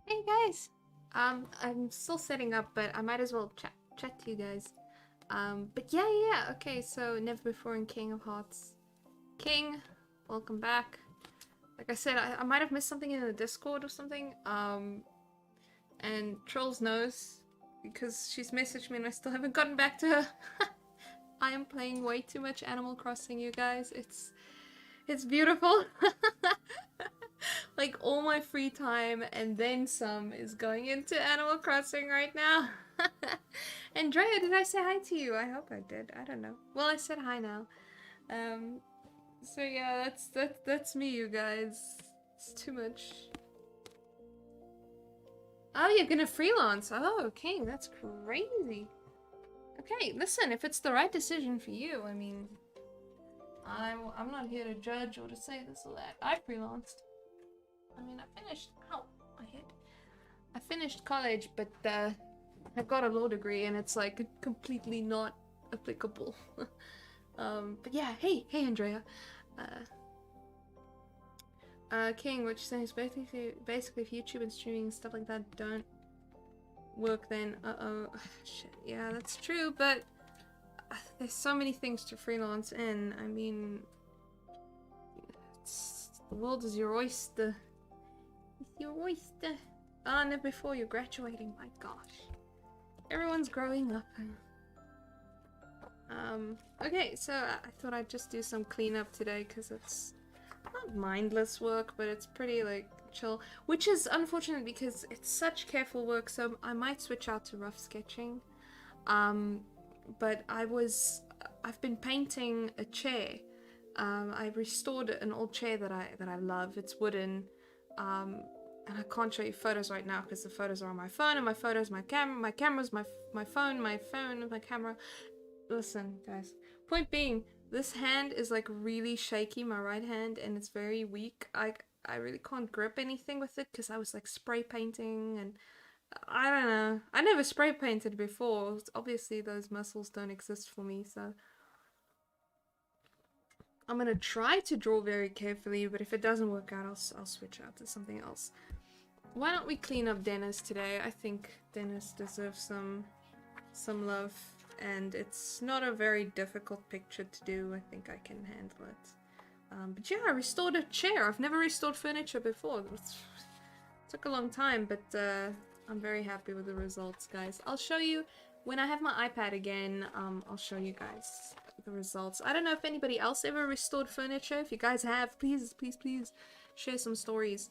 Hey guys! I'm still setting up, but I might as well chat to you guys. But yeah, okay, so Never Before in King of Hearts. King, welcome back. Like I said, I might have missed something in the Discord or something. And Trolls knows because she's messaged me and I still haven't gotten back to her. I am playing way too much Animal Crossing, you guys. It's beautiful. Like all my free time and then some is going into Animal Crossing right now. Andrea, did I say hi to you? I hope I did. I don't know. Well, I said hi now. Um, so yeah, that's me, you guys. It's too much. Oh, you're gonna freelance. Oh, King, that's crazy. Okay, listen, if it's the right decision for you, I mean, I'm not here to judge or to say this or that. I freelanced. I mean, I finished. Ow, my head. I finished college, but I got a law degree, and it's like completely not applicable. But yeah, hey, Andrea. King, what you're saying is basically if YouTube and streaming and stuff like that don't work, then shit. Yeah, that's true, but there's so many things to freelance in. I mean, the world is your oyster. It's your oyster. Ah, never before you're graduating. My gosh, everyone's growing up. Okay, so I thought I'd just do some cleanup today because it's not mindless work, but it's pretty like chill, which is unfortunate because it's such careful work. So I might switch out to rough sketching. But I've been painting a chair. I restored an old chair that I love. It's wooden. And I can't show you photos right now because the photos are on my phone, and my photos, my camera's my phone, my camera. Listen, guys. Point being, this hand is like really shaky, my right hand, and it's very weak. I really can't grip anything with it because I was like spray painting, and I don't know. I never spray painted before. Obviously, those muscles don't exist for me, so I'm gonna try to draw very carefully. But if it doesn't work out, I'll switch out to something else. Why don't we clean up Dennis today? I think Dennis deserves some love, and it's not a very difficult picture to do. I think I can handle it. But yeah, I restored a chair. I've never restored furniture before. It took a long time, but I'm very happy with the results, guys. I'll show you when I have my iPad again. I'll show you guys the results. I don't know if anybody else ever restored furniture. If you guys have, please share some stories.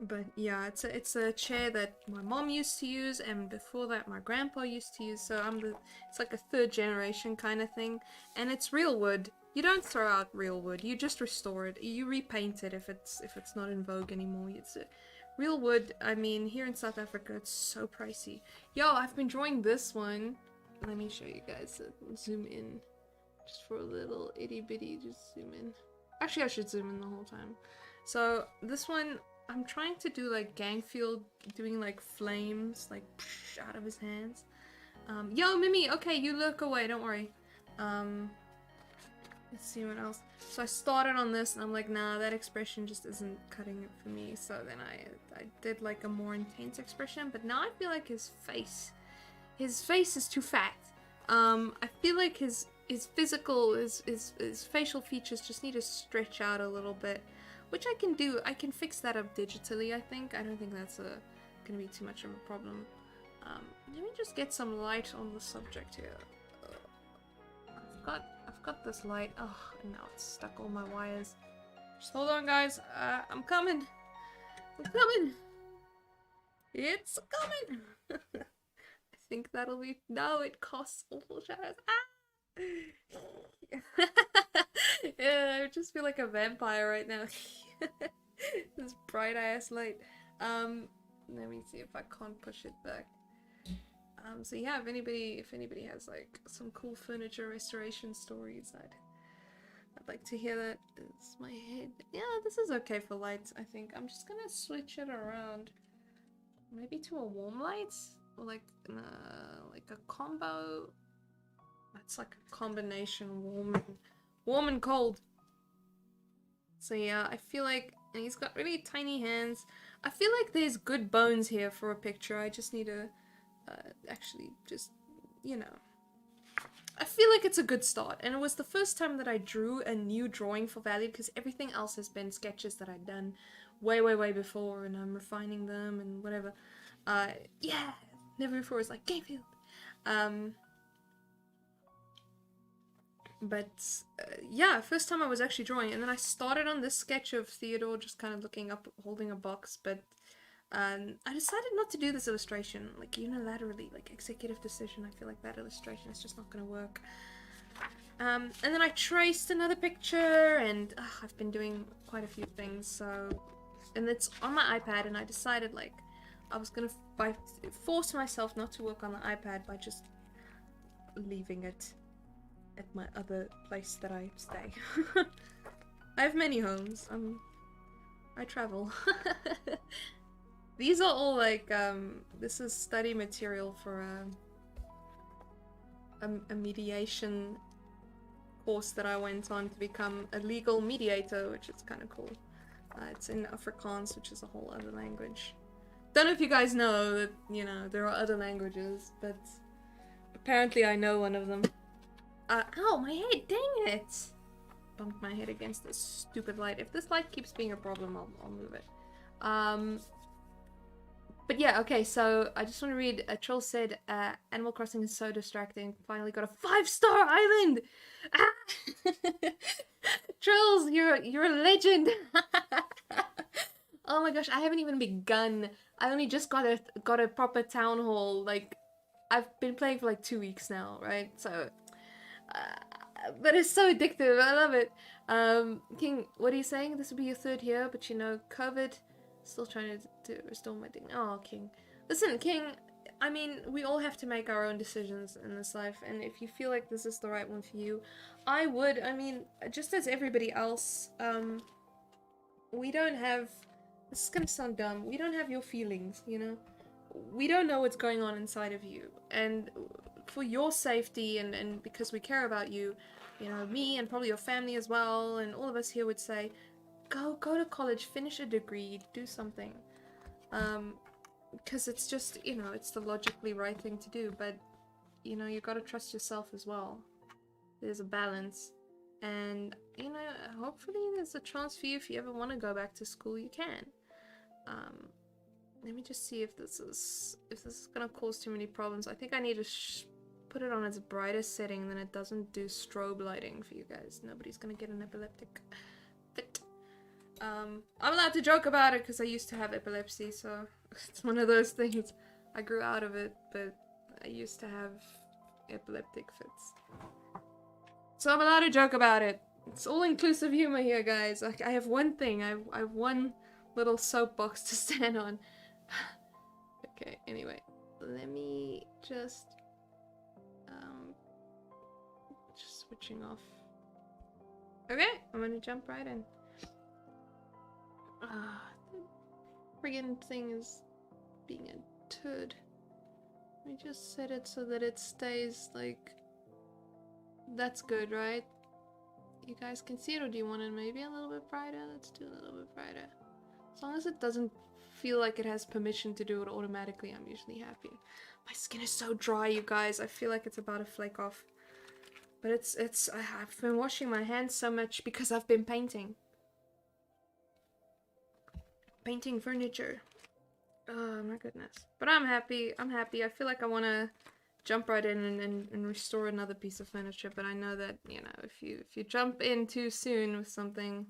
But yeah, it's a chair that my mom used to use, and before that my grandpa used to use. So it's like a third generation kind of thing, and it's real wood. You don't throw out real wood. You just restore it. You repaint it if it's not in vogue anymore. It's real wood. I mean, here in South Africa, it's so pricey. Yo, I've been drawing this one. Let me show you guys. Zoom in, just for a little itty bitty. Just zoom in. Actually, I should zoom in the whole time. So this one, I'm trying to do like Gangfield doing like flames like out of his hands. Yo, Mimi, okay, you look away, don't worry. Let's see what else. So I started on this and I'm like, nah, that expression just isn't cutting it for me. So then I did like a more intense expression, but now I feel like his face is too fat. I feel like his physical, his facial features just need to stretch out a little bit. Which I can do. I can fix that up digitally, I think. I don't think that's gonna be too much of a problem. Let me just get some light on the subject here. I've got this light. Oh, and now it's stuck all my wires. Just hold on, guys. I'm coming. I'm coming. It's coming. I think that'll be. No, it costs awful shadows. Ah! Yeah, I just feel like a vampire right now. This bright ass light. Let me see if I can't push it back. So yeah, if anybody has like some cool furniture restoration stories, I'd like to hear that. It's my head. Yeah, this is okay for lights, I think. I'm just gonna switch it around. Maybe to a warm light? Or like a combo. That's like a combination warm and cold. So yeah, I feel like And he's got really tiny hands. I feel like there's good bones here for a picture. I just need to actually just, you know. I feel like it's a good start. And it was the first time that I drew a new drawing for Valiard, because everything else has been sketches that I'd done way before, and I'm refining them and whatever. Yeah, never before was like Gamefield. But yeah, first time I was actually drawing, and then I started on this sketch of Theodore just kind of looking up, holding a box, but I decided not to do this illustration, like unilaterally, like executive decision. I feel like that illustration is just not going to work. And then I traced another picture, and I've been doing quite a few things, so, and it's on my iPad, and I decided like I was going to force myself not to work on the iPad by just leaving it at my other place that I stay. I have many homes. I travel. These are all like this is study material for a mediation course that I went on to become a legal mediator, which is kind of cool. It's in Afrikaans, which is a whole other language. Don't know if you guys know that, you know, there are other languages, but apparently I know one of them. Ow, my head, dang it! Bumped my head against this stupid light. If this light keeps being a problem, I'll move it. But yeah, okay, so I just want to read, Troll said, Animal Crossing is so distracting. Finally got a 5-star island! Ah! Trolls, you're a legend! Oh my gosh, I haven't even begun. I only just got a proper town hall. Like, I've been playing for like 2 weeks now, right? So, but it's so addictive. I love it. King, what are you saying? This will be your 3rd year, but you know, COVID. Still trying to restore my dignity. Oh, King. Listen, King, I mean, we all have to make our own decisions in this life, and if you feel like this is the right one for you, I mean, just as everybody else, we don't have, this is gonna sound dumb, we don't have your feelings, you know? We don't know what's going on inside of you, and for your safety and because we care about you, you know, me and probably your family as well, and all of us here would say, go to college, finish a degree, do something. Because it's just, you know, it's the logically right thing to do, but, you know, you gotta trust yourself as well. There's a balance. And, you know, hopefully there's a chance for you, if you ever want to go back to school, you can. Let me just see if this is gonna cause too many problems. I think I need to put it on its brightest setting, then it doesn't do strobe lighting for you guys. Nobody's gonna get an epileptic fit. I'm allowed to joke about it because I used to have epilepsy, so it's one of those things. I grew out of it, but I used to have epileptic fits. So I'm allowed to joke about it. It's all-inclusive humor here, guys. Like, I have one thing. I have one little soapbox to stand on. Okay, anyway. Let me just switching off. Okay, I'm gonna jump right in. The friggin' thing is being a turd. Let me just set it so that it stays like... That's good, right? You guys can see it, or do you want it maybe a little bit brighter? Let's do a little bit brighter. As long as it doesn't feel like it has permission to do it automatically, I'm usually happy. My skin is so dry, you guys. I feel like it's about to flake off. But I've been washing my hands so much because I've been painting. Painting furniture. Oh my goodness. But I'm happy. I feel like I want to jump right in and restore another piece of furniture, but I know that, you know, if you jump in too soon with something,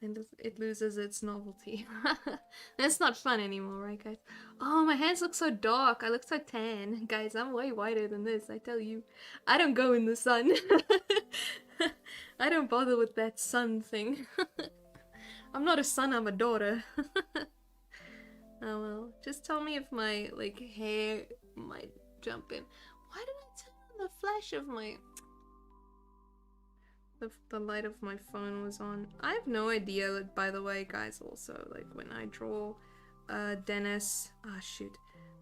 then it loses its novelty. And it's not fun anymore, right, guys? Oh, my hands look so dark. I look so tan. Guys, I'm way whiter than this, I tell you. I don't go in the sun. I don't bother with that sun thing. I'm not a son, I'm a daughter. Oh well, just tell me if my, like, hair might jump in. Why did I turn on the flash of my... The light of my phone was on. I have no idea, by the way, guys, also, like, when I draw Dennis... Ah, shoot.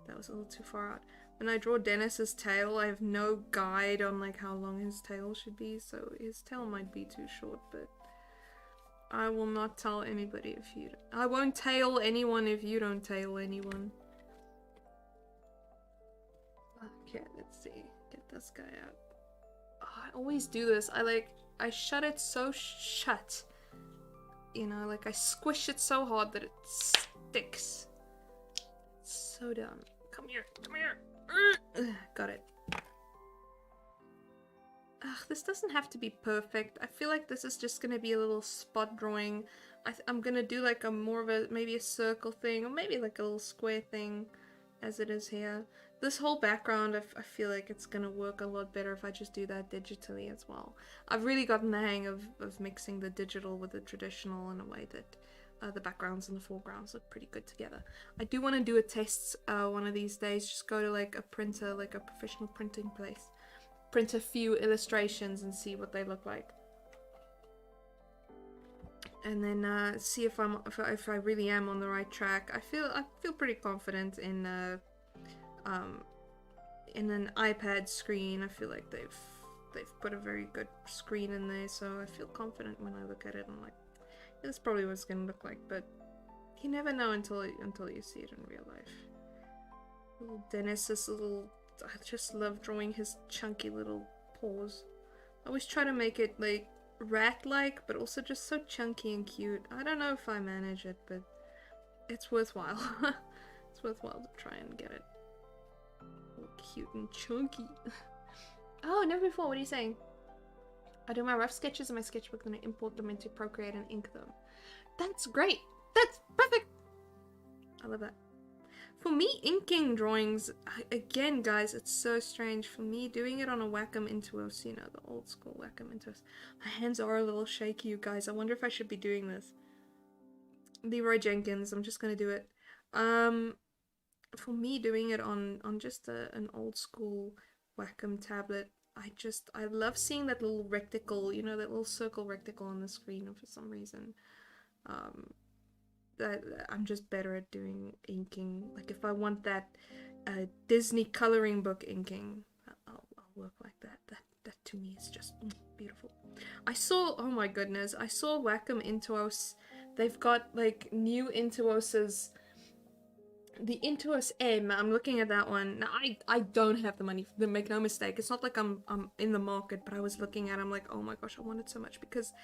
That was a little too far out. When I draw Dennis's tail, I have no guide on, like, how long his tail should be, so his tail might be too short, but... I will not tell anybody if you... I won't tail anyone if you don't tail anyone. Okay, let's see. Get this guy out. Oh, I always do this. I shut it so shut. You know, like I squish it so hard that it sticks. It's so dumb. Come here, come here. Got it. Ugh, this doesn't have to be perfect. I feel like this is just gonna be a little spot drawing. I'm gonna do like a more of a, maybe a circle thing, or maybe like a little square thing, as it is here. This whole background, I feel like it's gonna work a lot better if I just do that digitally as well. I've really gotten the hang of mixing the digital with the traditional in a way that the backgrounds and the foregrounds look pretty good together. I do want to do a test one of these days, just go to like a printer, like a professional printing place. Print a few illustrations and see what they look like, and then see if I really am on the right track. I feel pretty confident in an iPad screen. I feel like they've put a very good screen in there, so I feel confident when I look at it. I'm like, yeah, this is probably what it's gonna look like, but you never know until you see it in real life. Little Dennis, this little. I just love drawing his chunky little paws. I always try to make it like rat-like, but also just so chunky and cute. I don't know if I manage it, but it's worthwhile. It's worthwhile to try and get it all cute and chunky. Oh, never before. What are you saying? I do my rough sketches in my sketchbook, then I import them into Procreate and ink them. That's great. That's perfect. I love that. For me, inking drawings, again, guys, it's so strange. For me, doing it on a Wacom Intuos, you know, the old school Wacom Intuos. My hands are a little shaky, you guys. I wonder if I should be doing this. Leroy Jenkins, I'm just gonna do it. For me, doing it on just an old school Wacom tablet, I love seeing that little rectangle, you know, that little circle rectangle on the screen for some reason. That I'm just better at doing inking. Like if I want that Disney coloring book inking, I'll work like that. That to me is just beautiful. I saw, oh my goodness, I saw Wacom Intuos. They've got like new Intuoses. The Intuos M, I'm looking at that one. Now I don't have the money, make no mistake. It's not like I'm in the market, but I was looking at it, I'm like, oh my gosh, I want it so much because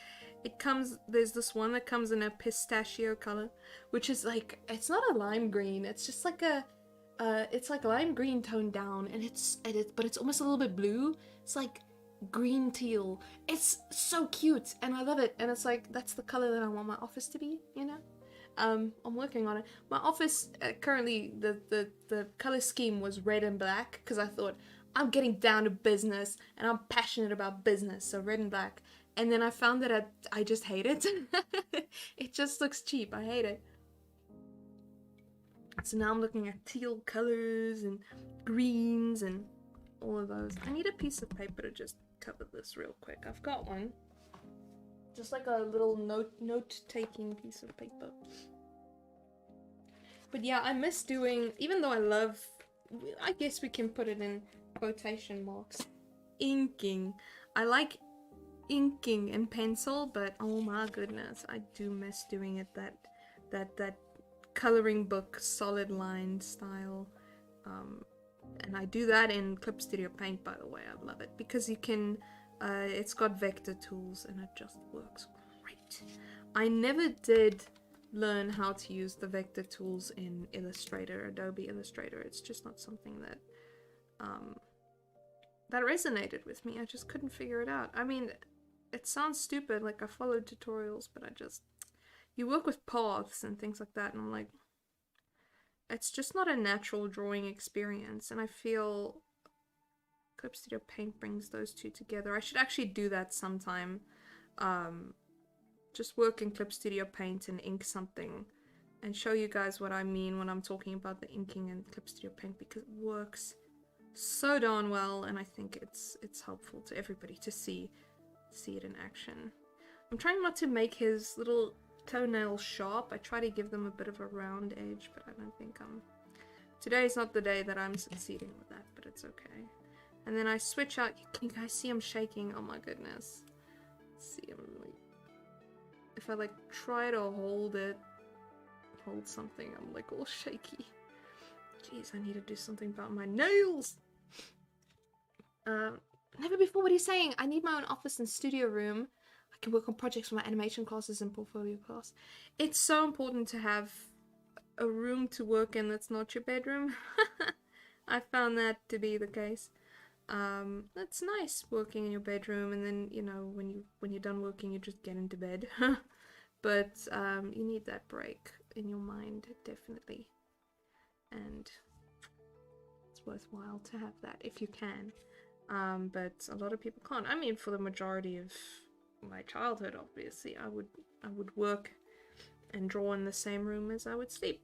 it comes, there's this one that comes in a pistachio color, which is like, it's not a lime green, it's just like a, it's like lime green toned down, and but it's almost a little bit blue. It's like green teal. It's so cute, and I love it, and it's like, that's the color that I want my office to be, you know? I'm working on it. My office, currently, the color scheme was red and black, because I thought, I'm getting down to business, and I'm passionate about business, so red and black. And then I found that I just hate it. It just looks cheap. I hate it. So now I'm looking at teal colors and greens and all of those. I need a piece of paper to just cover this real quick. I've got one. Just like a little note-taking piece of paper. But yeah, I miss doing, even though I love, I guess we can put it in quotation marks, inking. I like inking in pencil, but oh my goodness, I do miss doing it that coloring book solid line style. And I do that in Clip Studio Paint, by the way. I love it because you can, it's got vector tools and it just works great. I never did learn how to use the vector tools in Illustrator, Adobe Illustrator. It's just not something that that resonated with me. I just couldn't figure it out. I mean, it sounds stupid, like I followed tutorials, but you work with paths and things like that, and I'm like, it's just not a natural drawing experience, and I feel Clip Studio Paint brings those two together. I should actually do that sometime. Just work in Clip Studio Paint and ink something and show you guys what I mean when I'm talking about the inking in Clip Studio Paint, because it works so darn well, and I think it's helpful to everybody to see it in action. I'm trying not to make his little toenails sharp. I try to give them a bit of a round edge, but I don't think today is not the day that I'm succeeding with that, but it's okay. And then I switch out. Can you guys see I'm shaking? Oh my goodness. See him. If if I like try to hold something, I'm like all shaky. Jeez, I need to do something about my nails. Never before. What are you saying? I need my own office and studio room. I can work on projects for my animation classes and portfolio class. It's so important to have a room to work in that's not your bedroom. I found that to be the case. It's nice working in your bedroom, and then, you know, when you're done working, you just get into bed. But you need that break in your mind, definitely. And it's worthwhile to have that if you can. But a lot of people can't. I mean, for the majority of my childhood, obviously, I would work and draw in the same room as I would sleep.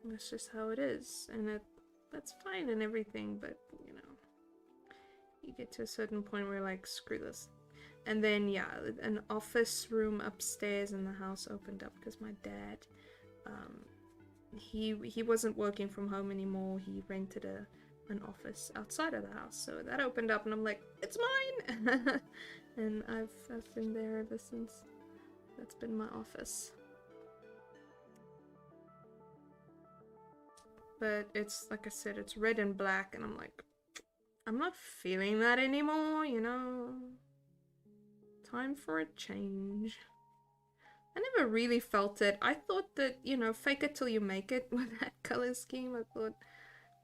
That's just how it is, and that's fine and everything. But you know, you get to a certain point where you're like, screw this. And then yeah, an office room upstairs in the house opened up because my dad, he wasn't working from home anymore. He rented an office outside of the house, so that opened up and I'm like, it's mine. And I've been there ever since. That's been my office. But it's, like I said, it's red and black, and I'm like, I'm not feeling that anymore, you know? Time for a change. I never really felt it. I thought that, you know, fake it till you make it with that color scheme. I thought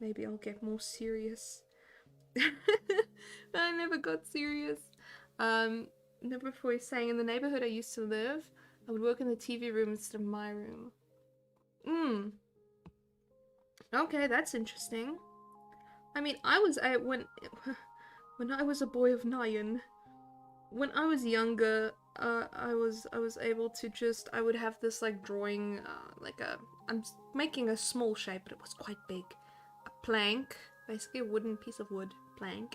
maybe I'll get more serious. But I never got serious. Never before saying, in the neighborhood I used to live, I would work in the TV room instead of my room. Okay, that's interesting. I mean, when I was a boy of 9, when I was younger, I was able to just, I would have this like drawing, I'm making a small shape, but it was quite big. A plank, basically a wooden piece of wood plank.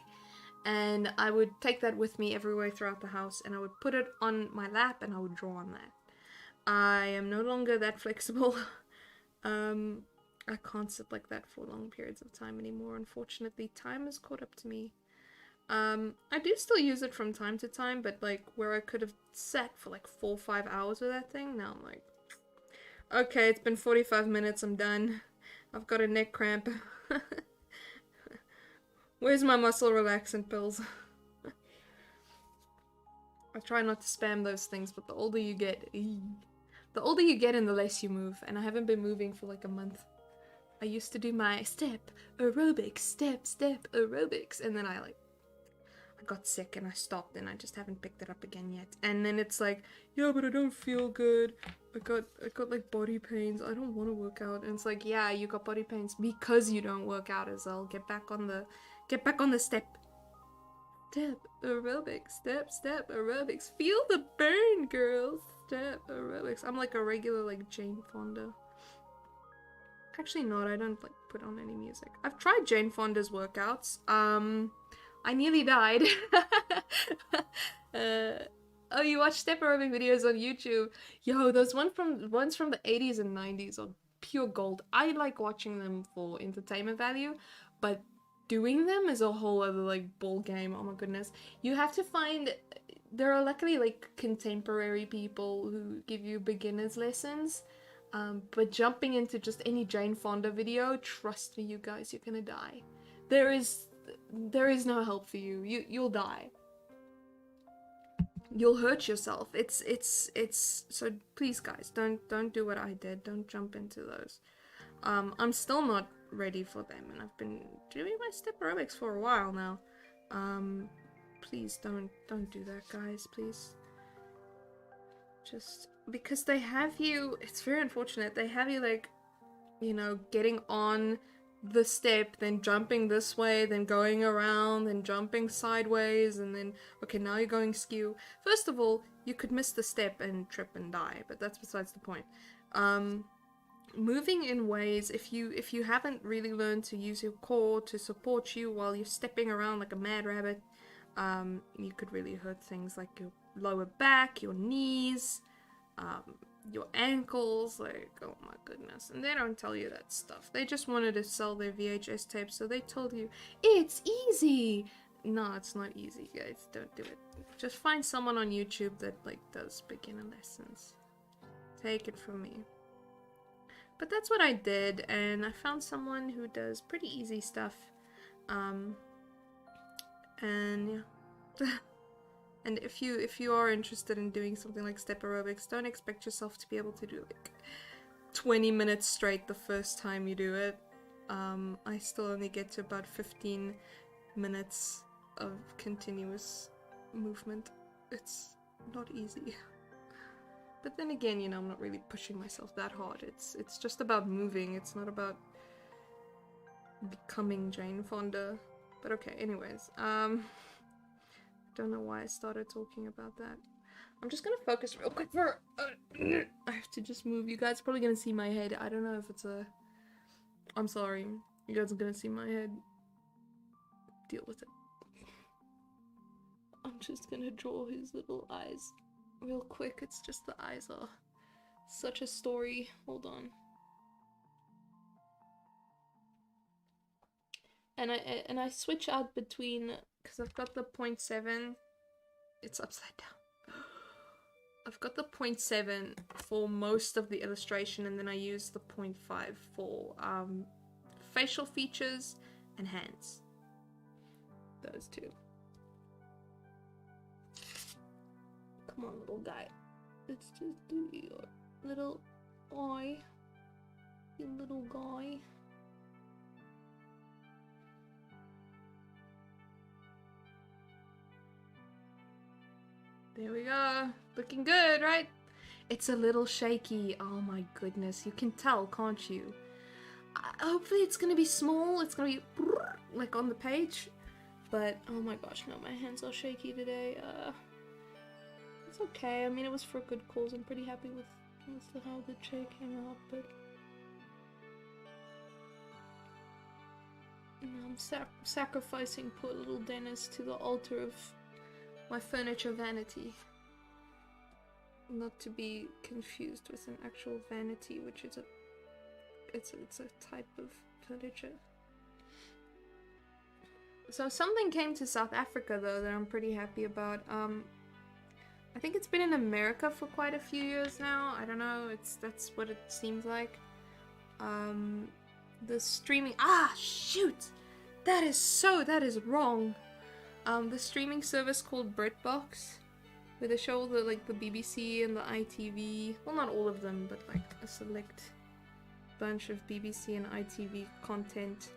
And I would take that with me everywhere throughout the house, and I would put it on my lap and I would draw on that. I am no longer that flexible. I can't sit like that for long periods of time anymore. Unfortunately, time has caught up to me. I do still use it from time to time, but like where I could have sat for like 4 or 5 hours with that thing, now I'm like, okay, it's been 45 minutes, I'm done. I've got a neck cramp. Where's my muscle relaxant pills? I try not to spam those things, but the older you get, the older you get and the less you move, and I haven't been moving for like a month. I used to do my step aerobics, step aerobics, and then I got sick and I stopped, and I just haven't picked it up again yet. And then it's like, yeah, but I don't feel good. I got like body pains. I don't want to work out. And it's like, yeah, you got body pains because you don't work out, as well. Get back on the step. Step aerobics, step aerobics. Feel the burn, girls. Step aerobics. I'm like a regular like Jane Fonda. Actually not, I don't like put on any music. I've tried Jane Fonda's workouts. I nearly died. Oh, you watch step aerobic videos on YouTube? Yo, those ones from the 80s and 90s are pure gold. I like watching them for entertainment value, but doing them is a whole other like ball game. Oh my goodness. You have to find, there are luckily like contemporary people who give you beginners lessons. But jumping into just any Jane Fonda video, trust me, you guys, you're gonna die. There is no help for you. You'll die. You'll hurt yourself. It's so please guys, don't do what I did. Don't jump into those. I'm still not ready for them, and I've been doing my step aerobics for a while now. Please don't do that, guys, please. Just because they have you, it's very unfortunate, they have you like, you know, getting on the step, then jumping this way, then going around, then jumping sideways, and then, okay, now you're going skew. First of all, you could miss the step and trip and die, but that's besides the point. Moving in ways, if you haven't really learned to use your core to support you while you're stepping around like a mad rabbit, you could really hurt things like your lower back, your knees, your ankles, like, oh my goodness. And they don't tell you that stuff. They just wanted to sell their VHS tapes, so they told you, it's easy! No, it's not easy, guys. Don't do it. Just find someone on YouTube that, like, does beginner lessons. Take it from me. But that's what I did, and I found someone who does pretty easy stuff. And yeah. And if you are interested in doing something like step aerobics, don't expect yourself to be able to do like 20 minutes straight the first time you do it. I still only get to about 15 minutes of continuous movement. It's not easy. But then again, you know, I'm not really pushing myself that hard. It's just about moving. It's not about becoming Jane Fonda. But okay, anyways. Don't know why I started talking about that. I'm just gonna focus real quick for I have to just move. You guys are probably gonna see my head. I don't know if it's a... I'm sorry. You guys are gonna see my head. Deal with it. I'm just gonna draw his little eyes real quick. It's just the eyes are such a story. Hold on. And I switch out between, because I've got the 0.7. It's upside down. I've got the 0.7 for most of the illustration, and then I use the 0.5 for facial features and hands. Those two. Come on, little guy. Let's just do your little eye. You little guy. There we go. Looking good, right? It's a little shaky. Oh my goodness. You can tell, can't you? Hopefully it's gonna be small. It's gonna be like on the page. But, oh my gosh, no, my hands are shaky today. It's okay. I mean, it was for a good cause. I'm pretty happy with how the chair came out, but... I'm sacrificing poor little Dennis to the altar of my furniture vanity. Not to be confused with an actual vanity, which is it's a type of furniture. So something came to South Africa though that I'm pretty happy about. I think it's been in America for quite a few years now. I don't know, that's what it seems like. The streaming... Ah, shoot! That is wrong. The streaming service called BritBox, where they show all the, like, the BBC and the ITV, well, not all of them, but, like, a select bunch of BBC and ITV content.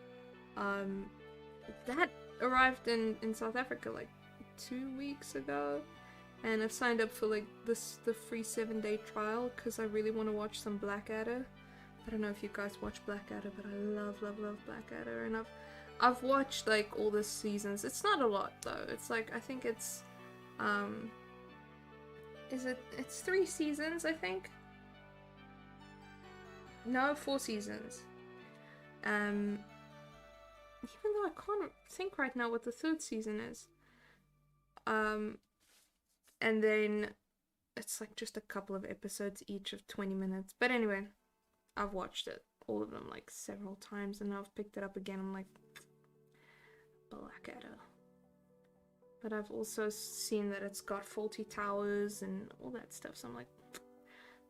That arrived in South Africa, like, 2 weeks ago, and I've signed up for, like, the free 7-day trial, because I really want to watch some Blackadder. I don't know if you guys watch Blackadder, but I love Blackadder, and I've watched, like, all the seasons. It's not a lot, though. It's, like, I think it's, it's 3 seasons, I think? No, 4 seasons. Even though I can't think right now what the 3rd season is. And then it's, like, just a couple of episodes each of 20 minutes. But anyway, I've watched it, all of them, like, several times, and now I've picked it up again. I'm like, Blackadder. But I've also seen that it's got faulty towers and all that stuff, so I'm like,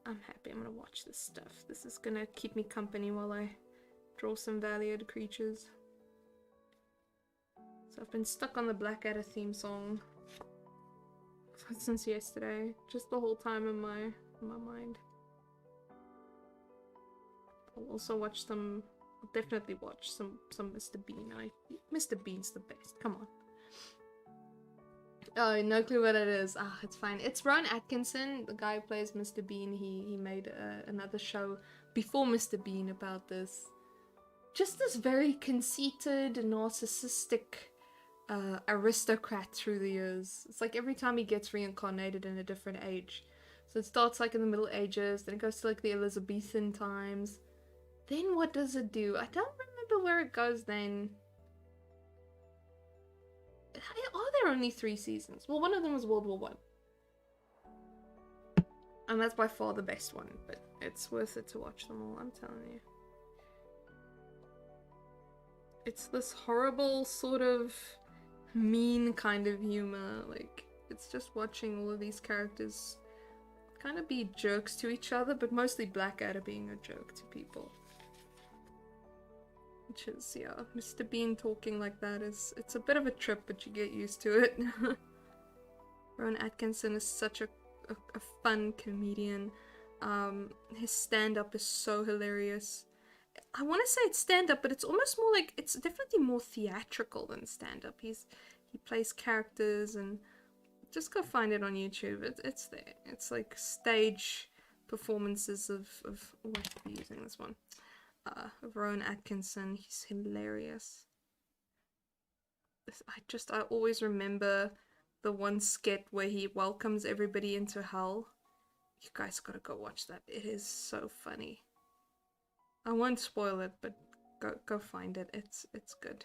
I'm happy. I'm gonna watch this stuff. This is gonna keep me company while I draw some Valiard creatures. So I've been stuck on the Blackadder theme song since yesterday, just the whole time in my mind. I'll also watch some. I'll definitely watch some Mr. Bean. Mr. Bean's the best. Come on. Oh, no clue what it is. Ah, it's fine. It's Ron Atkinson, the guy who plays Mr. Bean. He made another show before Mr. Bean about this. Just this very conceited, narcissistic aristocrat through the years. It's like every time he gets reincarnated in a different age. So it starts like in the Middle Ages, then it goes to like the Elizabethan times. Then what does it do? I don't remember where it goes then. Are there only 3 seasons? Well, one of them was World War One. And that's by far the best one, but it's worth it to watch them all, I'm telling you. It's this horrible sort of mean kind of humor, like, it's just watching all of these characters kind of be jerks to each other, but mostly Blackadder being a jerk to people. Which is, yeah, Mr. Bean talking like that it's a bit of a trip, but you get used to it. Rowan Atkinson is such a fun comedian. His stand-up is so hilarious. I want to say it's stand-up, but it's almost more like, it's definitely more theatrical than stand-up. He plays characters, and just go find it on YouTube. It's there. It's like stage performances of oh, I could be using this one. Of Rowan Atkinson. He's hilarious. I always remember the one skit where he welcomes everybody into hell. You guys gotta go watch that. It is so funny. I won't spoil it, but go find it. It's good.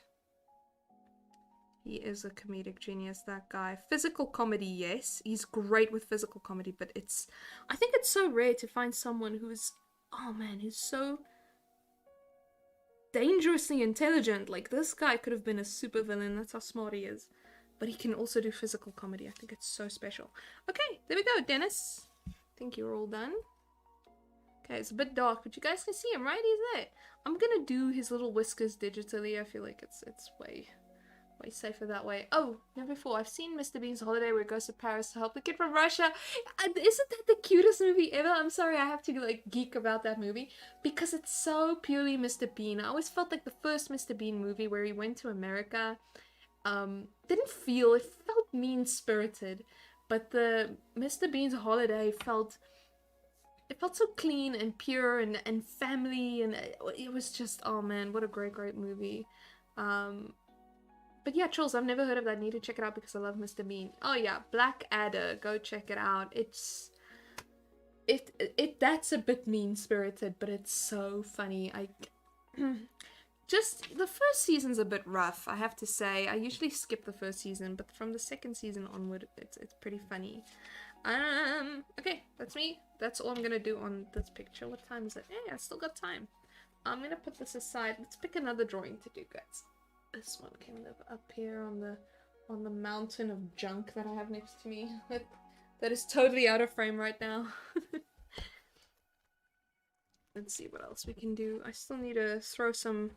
He is a comedic genius, that guy. Physical comedy, yes. He's great with physical comedy, but I think it's so rare to find someone who's, oh man, who's so dangerously intelligent. Like, this guy could have been a supervillain. That's how smart he is. But he can also do physical comedy. I think it's so special. Okay, there we go, Dennis. I think you're all done. Okay, it's a bit dark, but you guys can see him, right? He's there. I'm gonna do his little whiskers digitally. I feel like it's way safer that way. Oh, never before. I've seen Mr. Bean's Holiday where he goes to Paris to help the kid from Russia. Isn't that the cutest movie ever? I'm sorry, I have to like geek about that movie because it's so purely Mr. Bean. I always felt like the first Mr. Bean movie where he went to America it felt mean-spirited, but the Mr. Bean's Holiday felt so clean and pure and family, and it was just, oh man, what a great movie. But yeah, Trolls, I've never heard of that. I need to check it out because I love Mr. Bean. Oh yeah, Blackadder, go check it out. That's a bit mean-spirited, but it's so funny. Just, the first season's a bit rough, I have to say. I usually skip the first season, but from the second season onward, it's pretty funny. Okay, that's me. That's all I'm gonna do on this picture. What time is it? Hey, I still got time. I'm gonna put this aside. Let's pick another drawing to do, guys. This one can live up here on the mountain of junk that I have next to me. That is totally out of frame right now. Let's see what else we can do. I still need to throw some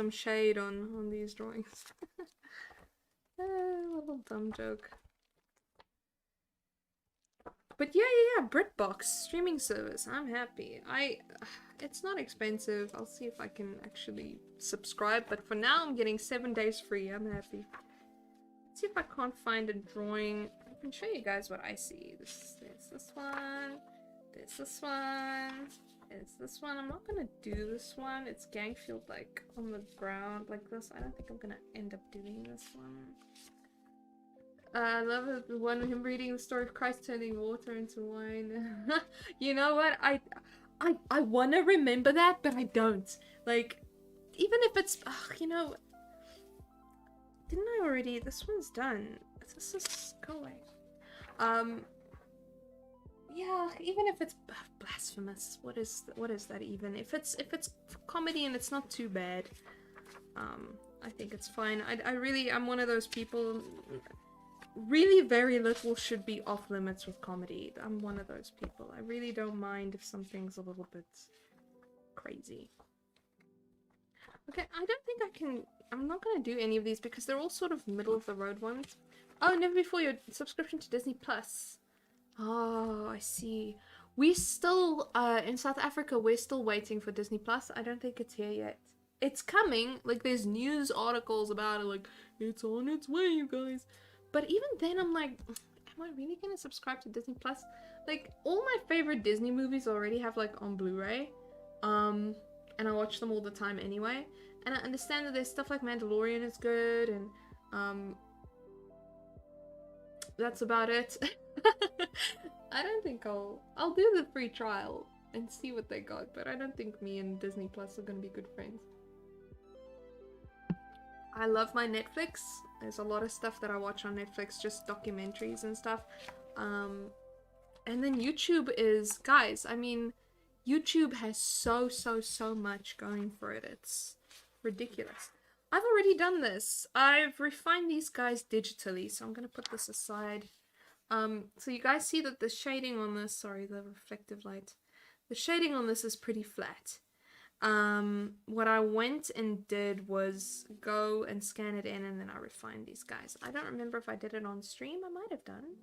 shade on these drawings. Little dumb joke. But yeah, BritBox streaming service. I'm happy. It's not expensive. I'll see if I can actually subscribe, but for now I'm getting 7 days free. I'm happy. Let's see if I can't find a drawing. I can show you guys what I see. There's this one. There's this one. Is this one. I'm not gonna do this one. It's Gangfield like on the ground like this. I don't think I'm gonna end up doing this one. I love the one of him reading the story of Christ turning water into wine. You know what? I wanna remember that, but I don't. Like, even if it's you know, didn't I already? This one's done. This is go away. Yeah, even if it's blasphemous, what is that even? If it's comedy and it's not too bad, I think it's fine. I'm one of those people. Really, very little should be off limits with comedy. I'm one of those people. I really don't mind if something's a little bit crazy. Okay, I don't think I can. I'm not gonna do any of these because they're all sort of middle of the road ones. Oh, never before your subscription to Disney Plus. Oh, I see. We still, in South Africa, we're still waiting for Disney Plus. I don't think it's here yet. It's coming. Like, there's news articles about it, like, it's on its way, you guys. But even then, I'm like, am I really gonna subscribe to Disney Plus? Like, all my favorite Disney movies already have, like, on Blu-ray. And I watch them all the time anyway. And I understand that there's stuff like Mandalorian is good, and, that's about it. I don't think I'll do the free trial and see what they got, but I don't think me and Disney Plus are gonna be good friends. I love my Netflix. There's a lot of stuff that I watch on Netflix, just documentaries and stuff. And then YouTube is, guys, I mean, YouTube has so much going for it. It's ridiculous. I've already done this. I've refined these guys digitally, so I'm gonna put this aside. So you guys see that the shading on this, sorry, the reflective light, the shading on this is pretty flat. What I went and did was go and scan it in, and then I refined these guys. I don't remember if I did it on stream. I might have done.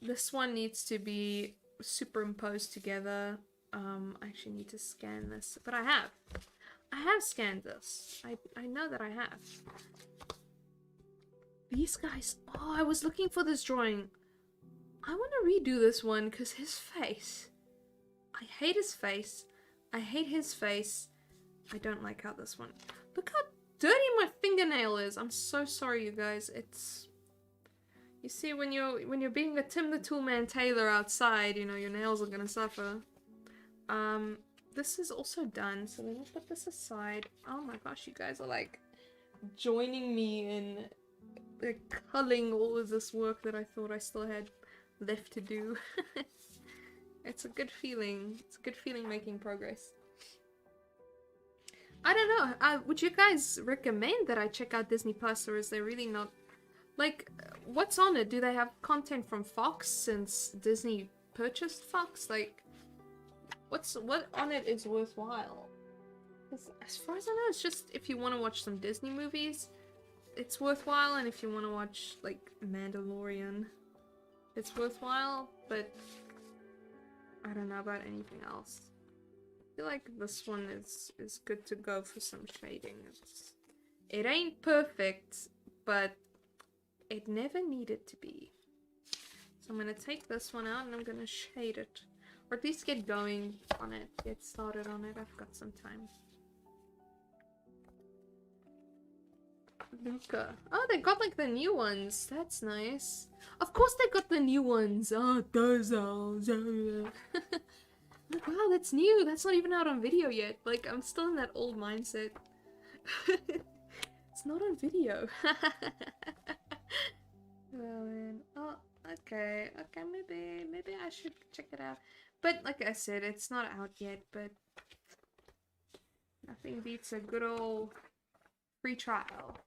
This one needs to be superimposed together. I actually need to scan this, but I have scanned this. I know that I have. These guys, oh, I was looking for this drawing. I want to redo this one because his face, I hate his face. I hate his face. I don't like how this one, look how dirty my fingernail is. I'm so sorry, you guys. It's, you see, when you're being a Tim the Toolman Taylor outside, you know, your nails are gonna suffer. This is also done, so let me put this aside. Oh my gosh, you guys are like joining me in like culling all of this work that I thought I still had left to do. It's a good feeling. It's a good feeling making progress. I don't know. Would you guys recommend that I check out Disney Plus, or is there really not? Like, what's on it? Do they have content from Fox since Disney purchased Fox? Like, what on it is worthwhile? As far as I know, it's just if you want to watch some Disney movies, it's worthwhile, and if you want to watch like Mandalorian, it's worthwhile. But I don't know about anything else. I feel like this one is good to go for some shading. It ain't perfect, but it never needed to be. So I'm gonna take this one out and I'm gonna shade it. Or at least get going on it. Get started on it. I've got some time. Luca. Oh, they got like the new ones. That's nice. Of course they got the new ones. Oh, those are. Like, wow, that's new. That's not even out on video yet. Like, I'm still in that old mindset. It's not on video. Oh, man. Oh, okay. Okay, maybe I should check it out. But like I said, it's not out yet, but nothing beats a good old free trial.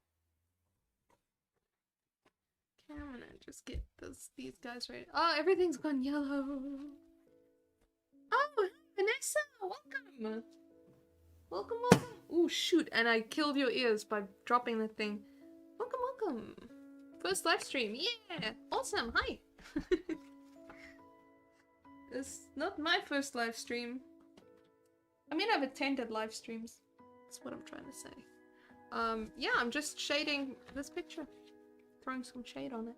Okay, I'm gonna just get these guys ready. Oh, everything's gone yellow. Oh, Vanessa, welcome. Welcome, welcome. Oh, shoot, and I killed your ears by dropping the thing. Welcome, welcome. First live stream, yeah, awesome, hi. It's not my first live stream. I mean, I've attended live streams. That's what I'm trying to say. Yeah, I'm just shading this picture. Throwing some shade on it.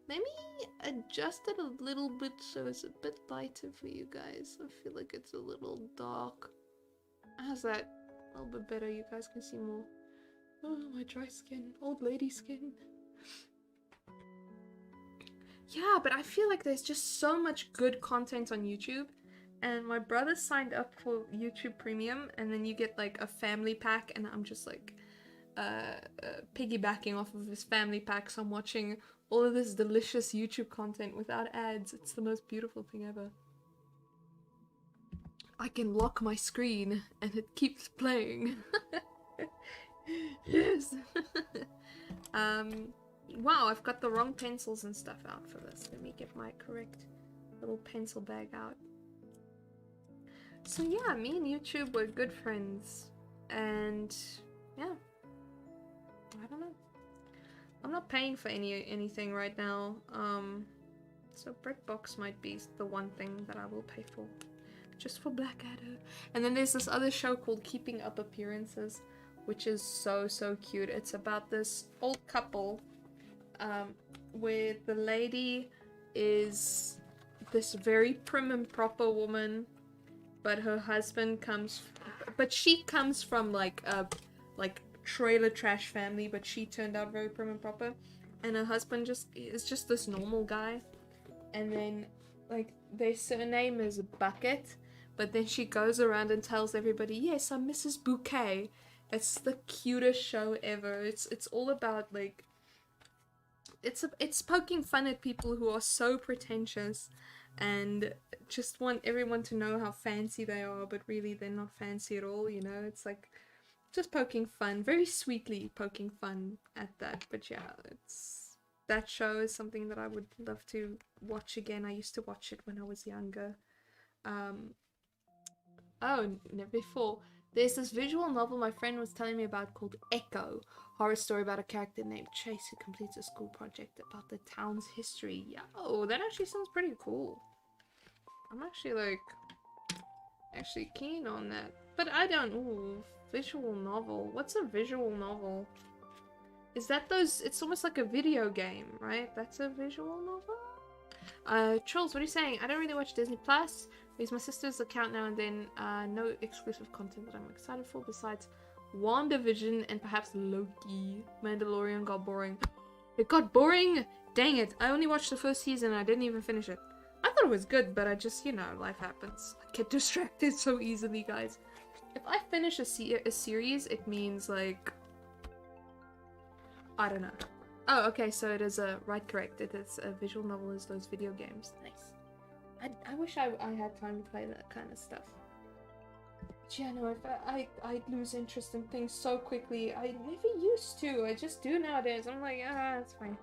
Let me adjust it a little bit so it's a bit lighter for you guys. I feel like it's a little dark. How's that? A little bit better. You guys can see more. Oh, my dry skin. Old lady skin. Yeah, but I feel like there's just so much good content on YouTube. And my brother signed up for YouTube Premium, and then you get like a family pack, and I'm just like piggybacking off of his family pack, so I'm watching all of this delicious YouTube content without ads. It's the most beautiful thing ever. I can lock my screen and it keeps playing. Yes. Wow, I've got the wrong pencils and stuff out for this. Let me get my correct little pencil bag out. So yeah, me and YouTube were good friends, and yeah, I don't know. I'm not paying for anything right now, so BritBox might be the one thing that I will pay for, just for Blackadder. And then there's this other show called Keeping Up Appearances, which is so cute. It's about this old couple, where the lady is this very prim and proper woman, but her husband she comes from like a trailer trash family, but she turned out very prim and proper, and her husband is just this normal guy, and then like their surname is Bucket, but then she goes around and tells everybody, yes, I'm Mrs. Bouquet. It's the cutest show ever. It's all about like it's poking fun at people who are so pretentious and just want everyone to know how fancy they are, but really they're not fancy at all, you know? It's like just poking fun, very sweetly poking fun at that. But yeah, that show is something that I would love to watch again. I used to watch it when I was younger. Oh, before. There's this visual novel my friend was telling me about called Echo. Horror story about a character named Chase who completes a school project about the town's history. Yeah, oh, that actually sounds pretty cool. I'm actually keen on that. But I don't, ooh, visual novel. What's a visual novel? Is that those, it's almost like a video game, right? That's a visual novel? Trolls, what are you saying? I don't really watch Disney Plus. I use my sister's account now and then. No exclusive content that I'm excited for besides WandaVision and perhaps Loki. Mandalorian got boring. It got boring? Dang it. I only watched the first season and I didn't even finish it. I thought it was good, but I just, you know, life happens. I get distracted so easily, guys. If I finish a series, it means, like, I don't know. Oh, okay, so it is a, right, correct. It is a visual novel is those video games. Nice. I wish I had time to play that kind of stuff. But yeah, no, if I'd lose interest in things so quickly. I never used to. I just do nowadays. I'm like, ah, it's fine.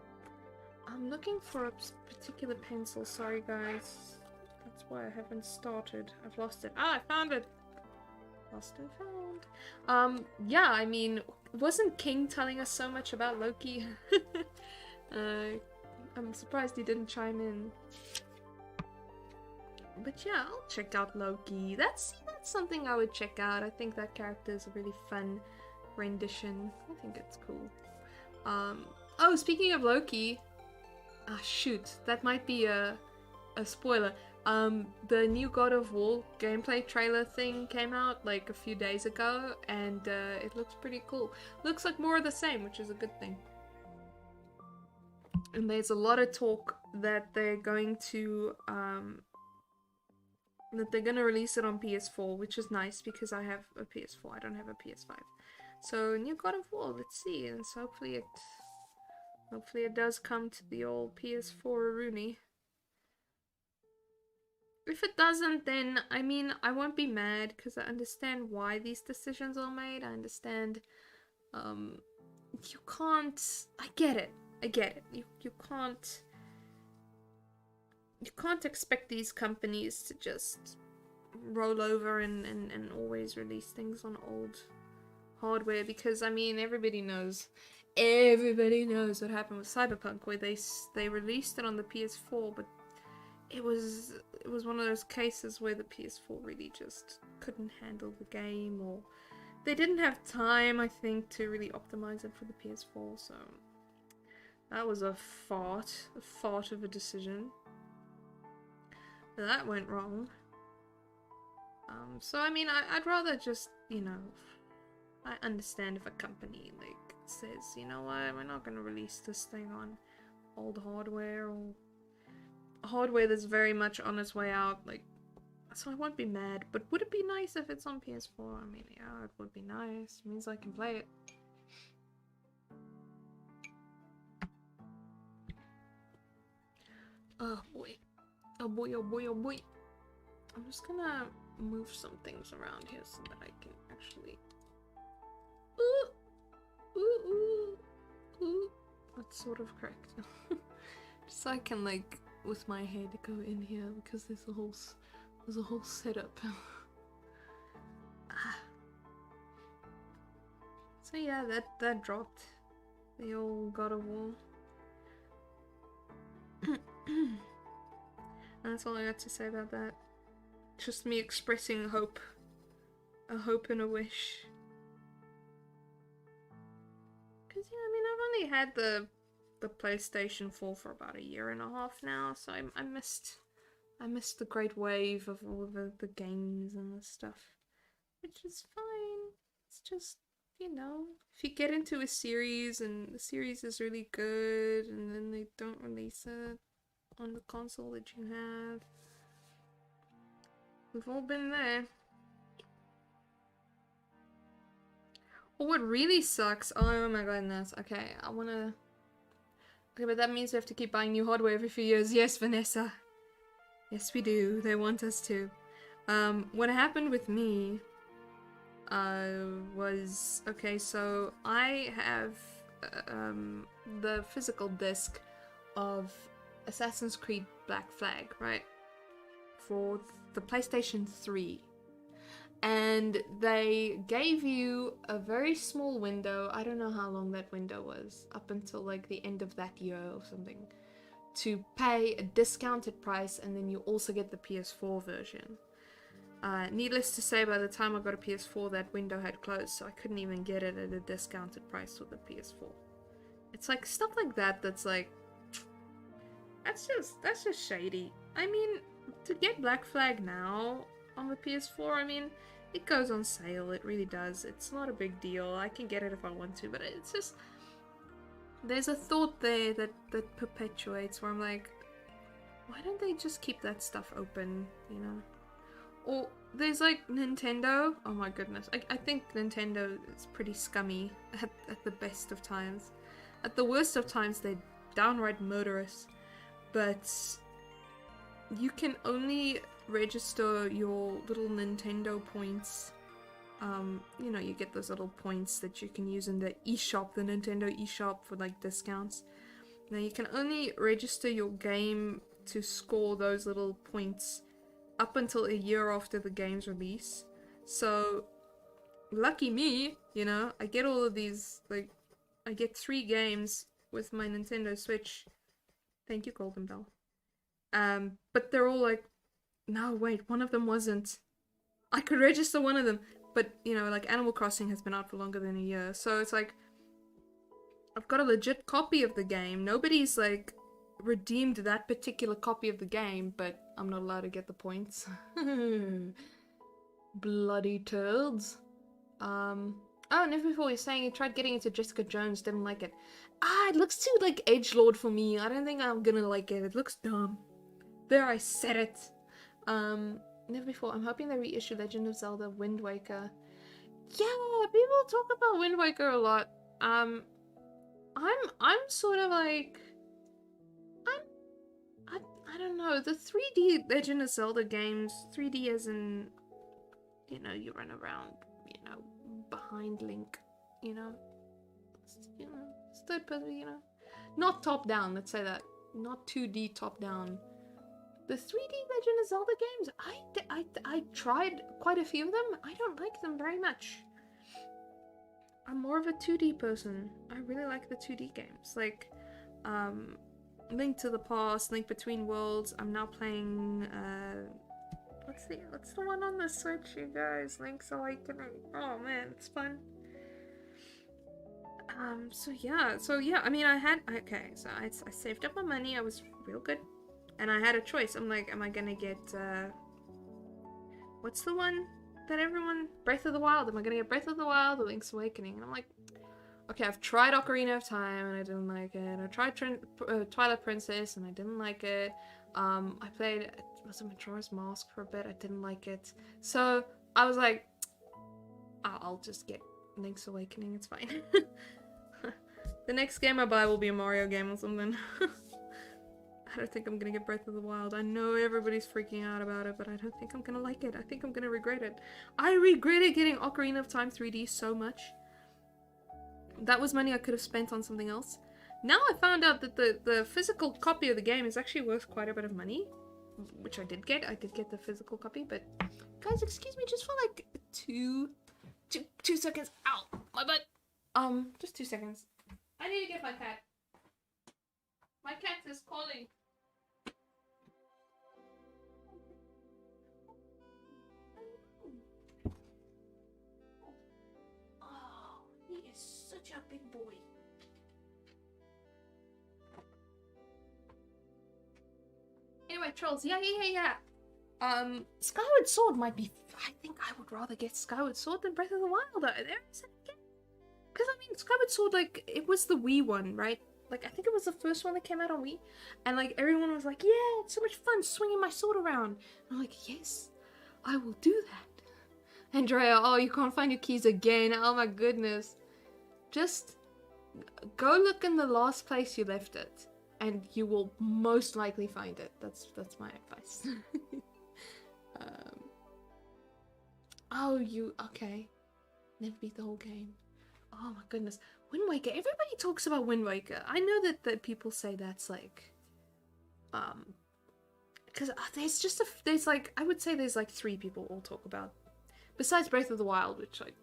I'm looking for a particular pencil. Sorry, guys. That's why I haven't started. I've lost it. Ah, I found it. Lost and found. Yeah, I mean, wasn't King telling us so much about Loki? I'm surprised he didn't chime in. But yeah, I'll check out Loki. That's something I would check out. I think that character is a really fun rendition. I think it's cool. Oh, speaking of Loki, ah, shoot, that might be a spoiler. The new God of War gameplay trailer thing came out like a few days ago, and it looks pretty cool. Looks like more of the same, which is a good thing. And there's a lot of talk that they're going to release it on PS4, which is nice because I have a PS4. I don't have a PS5. So new God of War, let's see, and so hopefully it does come to the old PS4 Rooney. If it doesn't, then, I mean, I won't be mad because I understand why these decisions are made. I understand, you can't, I get it. You can't expect these companies to just roll over and always release things on old hardware because, I mean, everybody knows what happened with Cyberpunk, where they released it on the PS4, but it was one of those cases where the PS4 really just couldn't handle the game, or they didn't have time, I think, to really optimize it for the PS4, so that was a fart of a decision. That went wrong. So I mean, I'd rather just, you know, I understand if a company, like, says, you know what, we're not gonna release this thing on old hardware, or hardware that's very much on its way out, like, so I won't be mad. But would it be nice if it's on PS4? I mean, yeah, it would be nice. It means I can play it. Oh boy. Oh boy, oh boy, oh boy. I'm just gonna move some things around here so that I can actually... Ooh. That's sort of correct. Just so I can, like, with my head go in here, because there's a whole setup. So yeah, that dropped. The old God of War. And that's all I got to say about that. Just me expressing hope. A hope and a wish. Because, yeah, I mean, I've only had the PlayStation 4 for about 1.5 years now, so I missed the great wave of all the games and the stuff, which is fine. It's just, you know, if you get into a series and the series is really good and then they don't release it on the console that you have, we've all been there. Oh, what really sucks, oh my goodness, okay, okay, but that means we have to keep buying new hardware every few years. Yes, Vanessa. Yes, we do. They want us to. What happened with me was... Okay, so I have the physical disc of Assassin's Creed Black Flag, right? For the PlayStation 3. And they gave you a very small window, I don't know how long that window was, up until like the end of that year or something, to pay a discounted price, and then you also get the PS4 version. Needless to say, by the time I got a PS4, that window had closed, so I couldn't even get it at a discounted price with the PS4. It's like stuff like that that's like, that's just shady. I mean, to get Black Flag now on the PS4, I mean, it goes on sale, it really does. It's not a big deal. I can get it if I want to, but it's just, there's a thought there that perpetuates where I'm like, why don't they just keep that stuff open, you know? Or there's like Nintendo. Oh my goodness. I think Nintendo is pretty scummy at the best of times. At the worst of times, they're downright murderous. But you can only register your little Nintendo points. You know, you get those little points that you can use in the eShop, the Nintendo eShop, for like discounts. Now you can only register your game to score those little points up until a year after the game's release. So lucky me, you know, I get all of these, like, I get 3 games with my Nintendo Switch. Thank you, Golden Bell. But they're all like, no, wait, one of them wasn't. I could register one of them, but, you know, like, Animal Crossing has been out for longer than a year, so it's like, I've got a legit copy of the game. Nobody's, like, redeemed that particular copy of the game, but I'm not allowed to get the points. Bloody turds. Oh, never before you're saying you tried getting into Jessica Jones, didn't like it. It looks too, like, edgelord for me. I don't think I'm gonna like it. It looks dumb. There, I said it. Never before. I'm hoping they reissue Legend of Zelda Wind Waker. Yeah, people talk about Wind Waker a lot. I'm sort of like, I don't know, the 3D Legend of Zelda games, 3D as in, you know, you run around, you know, behind Link, you know, it's third person, you know, not top down, let's say that, not 2D top down. The 3D Legend of Zelda games, I tried quite a few of them. I don't like them very much. I'm more of a 2D person. I really like the 2D games, like, Link to the Past, Link Between Worlds. I'm now playing, what's the one on the Switch, you guys? Link's Awakening. Oh man, it's fun. So yeah, I mean, so I saved up my money, I was real good, and I had a choice. I'm like, am I gonna get, what's the one that everyone, Breath of the Wild, am I gonna get Breath of the Wild or Link's Awakening? And I'm like, okay, I've tried Ocarina of Time and I didn't like it. I tried Twilight Princess and I didn't like it. I played, was it Majora's Mask for a bit? I didn't like it. So I was like, I'll just get Link's Awakening, it's fine. The next game I buy will be a Mario game or something. I don't think I'm gonna get Breath of the Wild. I know everybody's freaking out about it, but I don't think I'm gonna like it. I think I'm gonna regret it. I regretted getting Ocarina of Time 3D so much. That was money I could have spent on something else. Now I found out that the physical copy of the game is actually worth quite a bit of money, which I did get. I did get the physical copy, but guys, excuse me, just for like two seconds. Ow, my butt. Just 2 seconds. I need to get my cat. My cat is calling. Oh, he is such a big boy. Anyway, trolls, yeah. Skyward Sword might be, I think I would rather get Skyward Sword than Breath of the Wild. There is it again. Because, I mean, Skyward Sword, like, it was the Wii one, right? Like, I think it was the first one that came out on Wii. And, like, everyone was like, yeah, it's so much fun swinging my sword around. And I'm like, yes, I will do that. Andrea, oh, you can't find your keys again. Oh, my goodness. Just go look in the last place you left it. And you will most likely find it. That's my advice. Oh, okay. Never beat the whole game. Oh my goodness. Wind Waker. Everybody talks about Wind Waker. I know that people say that's like, because there's like, I would say there's like 3 people all talk about, besides Breath of the Wild, which like,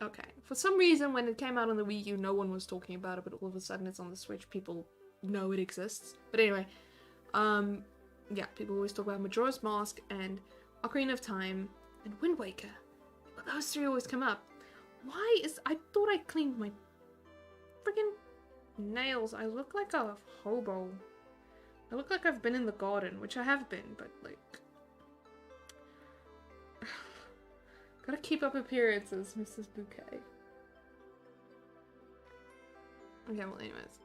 okay. For some reason, when it came out on the Wii U, no one was talking about it, but all of a sudden it's on the Switch, people know it exists. But anyway, yeah, people always talk about Majora's Mask and Ocarina of Time and Wind Waker. But those 3 always come up. I thought I cleaned my friggin' nails. I look like a hobo. I look like I've been in the garden, which I have been, but like... Gotta keep up appearances, Mrs. Bouquet. Okay, well anyways.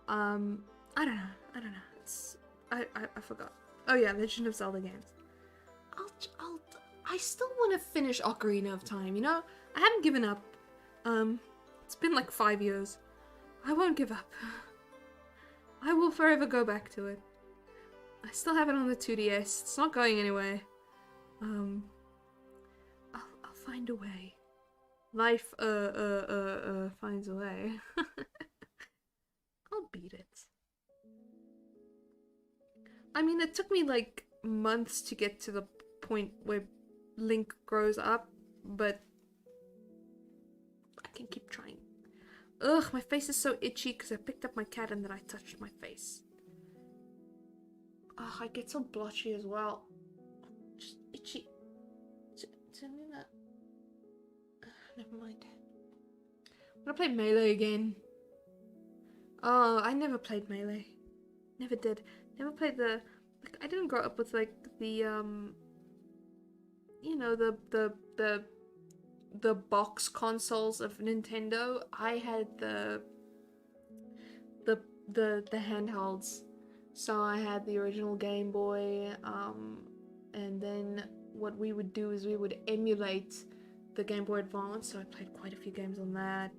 I don't know. I forgot. Oh yeah, Legend of Zelda games. I still want to finish Ocarina of Time, you know? I haven't given up. It's been like 5 years. I won't give up. I will forever go back to it. I still have it on the 2DS. It's not going anywhere. I'll find a way. Life, finds a way. I'll beat it. I mean, it took me like months to get to the point where Link grows up, but I can keep trying. Ugh, my face is so itchy because I picked up my cat and then I touched my face. Ugh, I get so blotchy as well. Just itchy. Never mind. I'm gonna play Melee again. Oh, I never played Melee. Never did. Never played the... Like, I didn't grow up with, like, the, you know, the box consoles of Nintendo. I had the handhelds. So I had the original Game Boy, and then what we would do is we would emulate the Game Boy Advance, so I played quite a few games on that,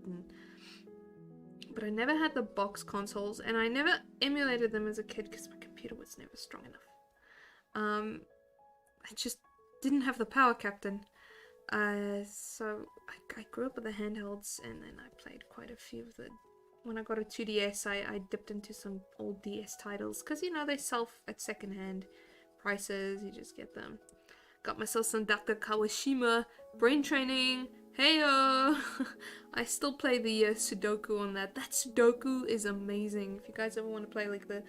but I never had the box consoles, and I never emulated them as a kid because my computer was never strong enough. I just didn't have the power, Captain. So I grew up with the handhelds, and then I played quite a few of the... When I got a 2DS, I dipped into some old DS titles, because, you know, they sell at secondhand prices, you just get them. Got myself some Dr. Kawashima brain training. Heyo! I still play the Sudoku on that. That Sudoku is amazing. If you guys ever want to play like the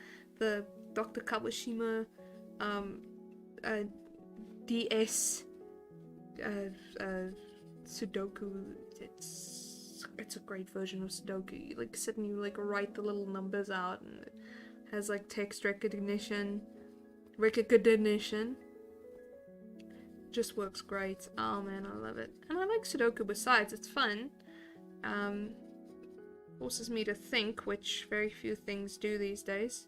Dr. Kawashima DS Sudoku, it's a great version of Sudoku. You like sit and you like write the little numbers out, and it has like text recognition. Just works great. Oh man, I love it. And I like Sudoku besides, it's fun. Forces me to think, which very few things do these days.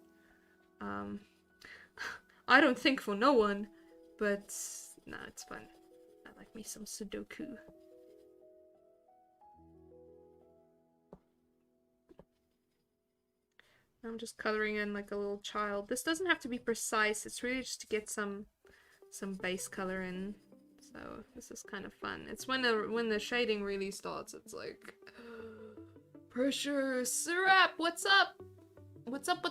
I don't think for no one, but no, it's fun. I like me some Sudoku. I'm just coloring in like a little child. This doesn't have to be precise, it's really just to get some base color in, so this is kind of fun. It's when the shading really starts, it's like pressure. Syrup, what's up? What's up?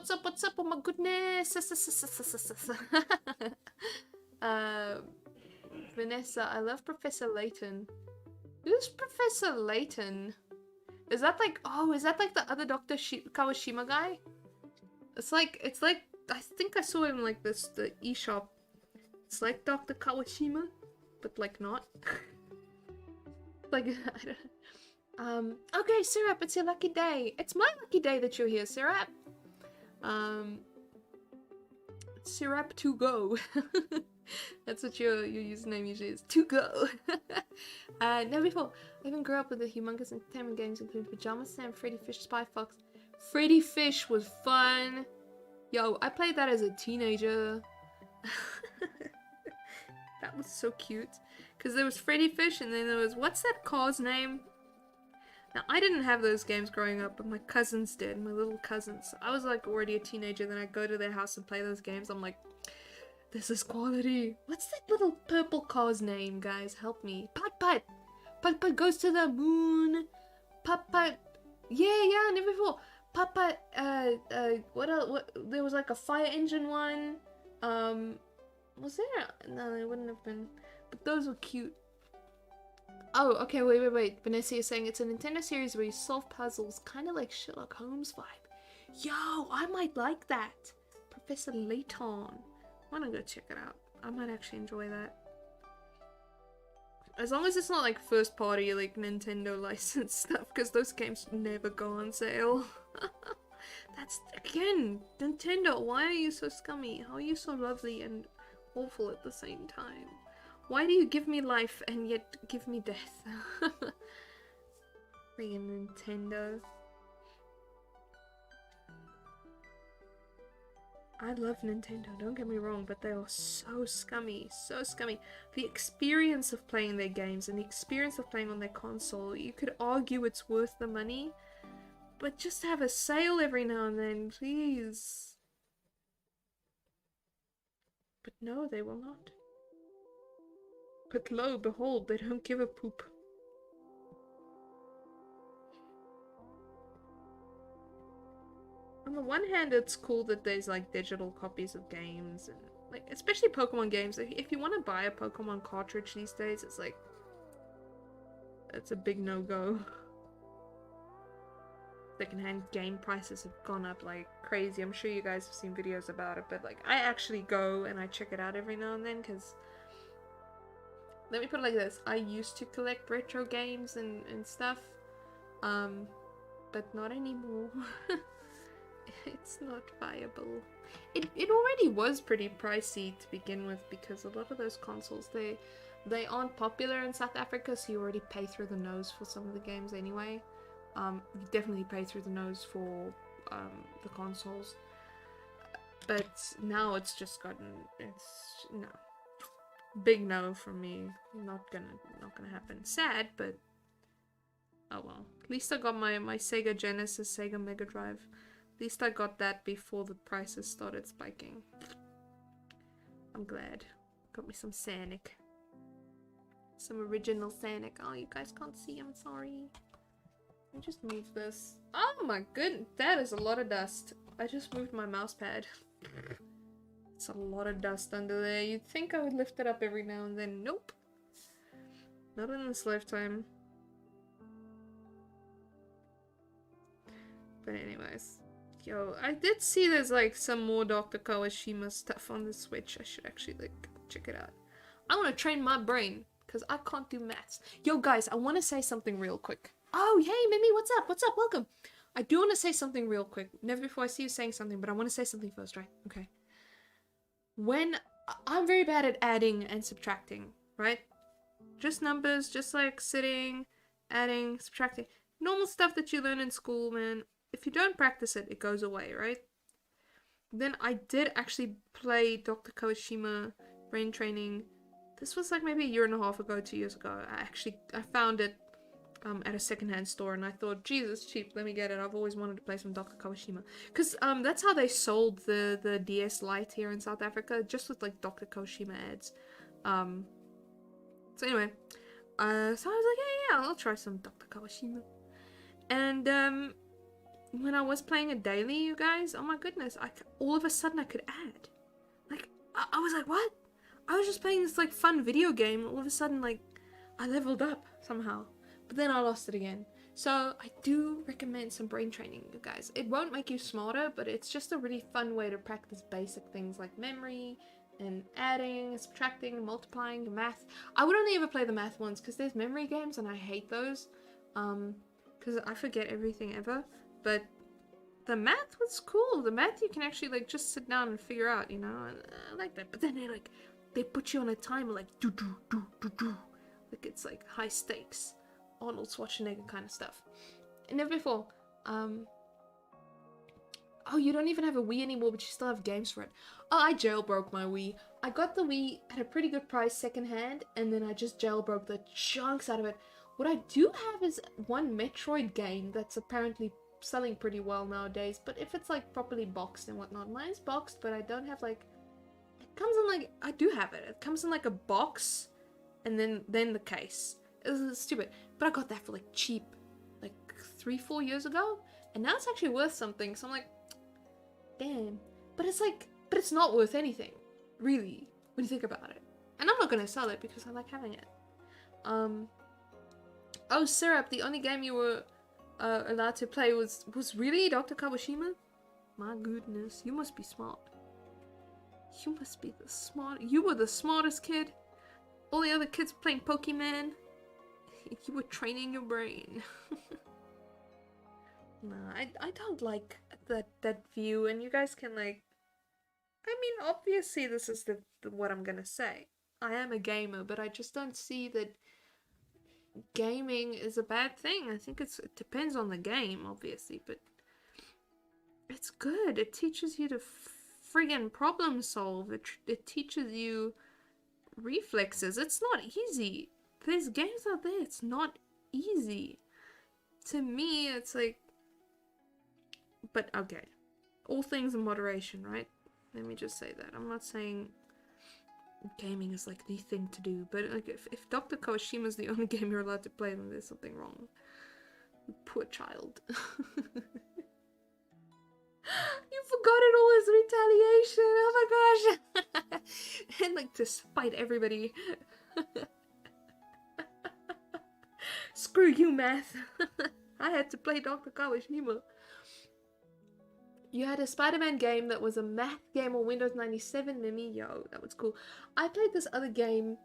Oh my goodness. Vanessa, I love Professor Layton. Who's Professor Layton? Is that like the other Dr. Kawashima guy? It's like I think I saw him like the eShop. It's like Dr. Kawashima, but like not. Like, I don't... Okay, Syrup, it's your lucky day. It's my lucky day that you're here, Syrup. Syrup to go. That's what your username usually is. To go. No, before, I even grew up with the humongous entertainment games, including Pajama Sam, Freddy Fish, Spy Fox. Freddy Fish was fun. Yo, I played that as a teenager. That was so cute. Because there was Freddy Fish, and then there was, what's that car's name? Now, I didn't have those games growing up, but my cousins did, my little cousins. So I was like already a teenager, then I'd go to their house and play those games. I'm like, this is quality. What's that little purple car's name, guys? Help me. Putt Putt! Putt Putt goes to the moon! Papa. Yeah, never before. Papa. What else? What? There was like a fire engine one. Was there? No, there wouldn't have been. But those were cute. Oh, okay, wait. Vanessa is saying it's a Nintendo series where you solve puzzles, kind of like Sherlock Holmes vibe. Yo, I might like that. Professor Layton. I want to go check it out. I might actually enjoy that. As long as it's not like first party, like Nintendo licensed stuff, because those games never go on sale. That's, again, Nintendo, why are you so scummy? How are you so lovely and awful at the same time? Why do you give me life and yet give me death? Friggin' Nintendo. I love Nintendo, don't get me wrong, but they are so scummy, so scummy. The experience of playing their games and the experience of playing on their console, you could argue it's worth the money, but just have a sale every now and then, please. But no, they will not. But lo, behold, they don't give a poop. On the one hand, it's cool that there's like digital copies of games, and like especially Pokemon games. If you want to buy a Pokemon cartridge these days, it's like it's a big no-go. Secondhand game prices have gone up like crazy. I'm sure you guys have seen videos about it, but like I actually go and I check it out every now and then because let me put it like this: I used to collect retro games and stuff, but not anymore. It's not viable. It already was pretty pricey to begin with because a lot of those consoles they aren't popular in South Africa, so you already pay through the nose for some of the games anyway. You definitely pay through the nose for the consoles, but now it's just gotten no, big no from me. Not gonna happen. Sad, but oh well. At least I got my Sega Genesis, Sega Mega Drive. At least I got that before the prices started spiking. I'm glad. Got me some Sonic. Some original Sonic. Oh, you guys can't see. I'm sorry. Let me just move this. Oh my goodness. That is a lot of dust. I just moved my mouse pad. It's a lot of dust under there. You'd think I would lift it up every now and then. Nope. Not in this lifetime. But anyways. Yo, I did see there's like some more Dr. Kawashima stuff on the Switch. I should actually like check it out. I want to train my brain because I can't do maths. Yo guys, I want to say something real quick. Oh, hey Mimi, what's up? What's up? Welcome. I do want to say something real quick. Never before I see you saying something, but I want to say something first, right? Okay. When I'm very bad at adding and subtracting, right? Just numbers, just like sitting, adding, subtracting. Normal stuff that you learn in school, man. If you don't practice it, it goes away, right? Then I did actually play Dr. Kawashima Brain Training. This was like maybe a year and a half ago, 2 years ago. I found it at a secondhand store and I thought, Jesus, cheap, let me get it. I've always wanted to play some Dr. Kawashima. Because that's how they sold the DS Lite here in South Africa, just with like Dr. Kawashima ads. So anyway, so I was like, yeah, I'll try some Dr. Kawashima. And when I was playing it daily, you guys, oh my goodness, all of a sudden I could add. Like, I was like, what? I was just playing this like fun video game, all of a sudden like, I leveled up somehow. But then I lost it again. So I do recommend some brain training, you guys. It won't make you smarter, but it's just a really fun way to practice basic things like memory and adding, subtracting, multiplying, math. I would only ever play the math ones because there's memory games and I hate those. Because I forget everything ever. But the math was cool. The math you can actually like just sit down and figure out, you know. And I like that. But then they put you on a timer like do. Like it's like high stakes, Arnold Schwarzenegger kind of stuff. And never before. Oh, you don't even have a Wii anymore, but you still have games for it. Oh, I jailbroke my Wii. I got the Wii at a pretty good price secondhand, and then I just jailbroke the chunks out of it. What I do have is one Metroid game that's apparently selling pretty well nowadays, but if it's like properly boxed and whatnot. Mine's boxed, but I don't have like, it comes in like, I do have it. It comes in like a box and then the case. It's stupid, but I got that for like cheap, like like 3-4 years ago, and now it's actually worth something. So I'm like, damn. But it's like, but it's not worth anything, really, when you think about it. And I'm not gonna sell it because I like having it. Oh, Syrup, the only game you were allowed to play was really Dr. Kawashima? My goodness, you must be smart. You must be the smart. You were the smartest kid. All the other kids were playing Pokemon. You were training your brain. Nah, I don't like that view, and you guys can like. I mean, obviously this is the what I'm gonna say. I am a gamer, but I just don't see that gaming is a bad thing. I think it depends on the game, obviously, but it's good. It teaches you to friggin' problem solve. It teaches you reflexes. It's not easy. There's games out there, it's not easy. To me, it's like, but okay. All things in moderation, right? Let me just say that. I'm not saying gaming is like the thing to do, but like if Dr. Kawashima is the only game you're allowed to play, then there's something wrong. Poor child. You forgot all his retaliation. Oh my gosh. And like to spite everybody. Screw you, math. I had to play Dr. Kawashima. You had a Spider-Man game that was a math game on Windows 97, Mimi. Yo, that was cool. I played this other game.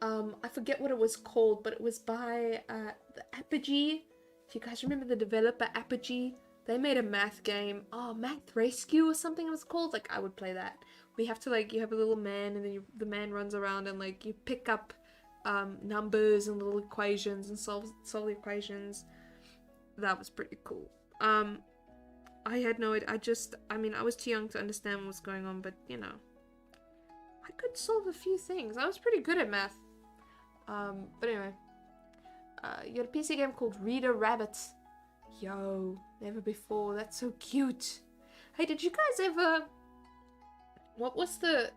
I forget what it was called, but it was by the Apogee. If you guys remember the developer Apogee, they made a math game. Oh, Math Rescue or something it was called. Like, I would play that. We have to, like, you have a little man, and then the man runs around and, like, you pick up numbers and little equations and solve the equations. That was pretty cool. I had no idea. I mean, I was too young to understand what was going on, but, you know, I could solve a few things. I was pretty good at math. But anyway, you had a PC game called Reader Rabbit. Yo, never before. That's so cute. Hey, did you guys ever...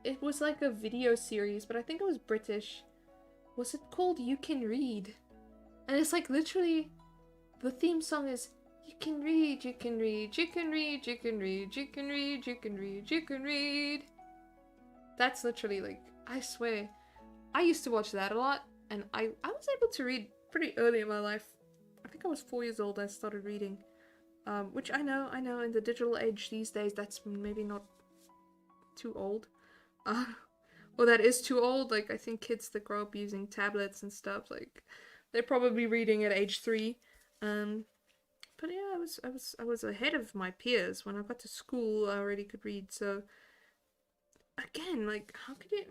It was like a video series, but I think it was British. Was it called You Can Read? And it's like literally, the theme song is, you can read, you can read, you can read, you can read, you can read, you can read, you can read. That's literally like, I swear, I used to watch that a lot, and I was able to read pretty early in my life. I think I was 4 years old I started reading. Which I know in the digital age these days, that's maybe not too old. Well, that is too old. Like, I think kids that grow up using tablets and stuff, like, they're probably reading at age 3. But yeah, I was ahead of my peers. When I got to school, I already could read. So again, like, how could you?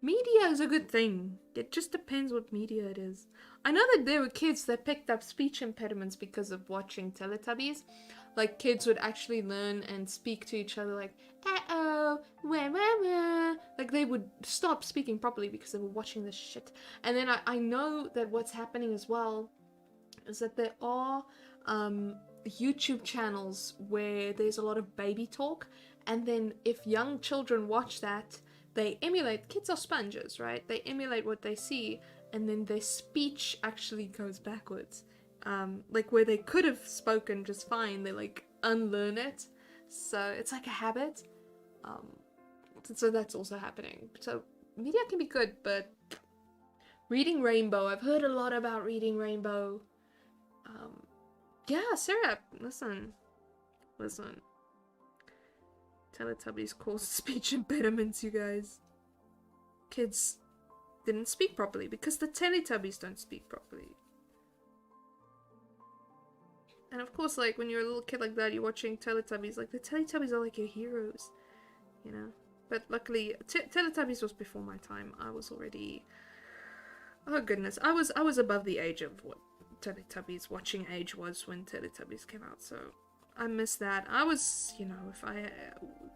Media is a good thing. It just depends what media it is. I know that there were kids that picked up speech impediments because of watching Teletubbies. Like, kids would actually learn and speak to each other like, uh-oh, wah, wah, wah. Like, they would stop speaking properly because they were watching this shit. And then I know that what's happening as well is that there are YouTube channels where there's a lot of baby talk, and then if young children watch that, they emulate. Kids are sponges, right? They emulate what they see, and then their speech actually goes backwards. Like, where they could have spoken just fine, they like unlearn it. So it's like a habit. So that's also happening. So media can be good, but Reading Rainbow, I've heard a lot about Reading Rainbow. Yeah, Syrup, listen. Teletubbies caused speech impediments, you guys. Kids didn't speak properly because the Teletubbies don't speak properly. And of course, like, when you're a little kid like that, you're watching Teletubbies, like, the Teletubbies are like your heroes, you know? But luckily, Teletubbies was before my time. I was already... Oh goodness, I was above the age of what Teletubbies watching age was when Teletubbies came out, so I miss that. I was, you know,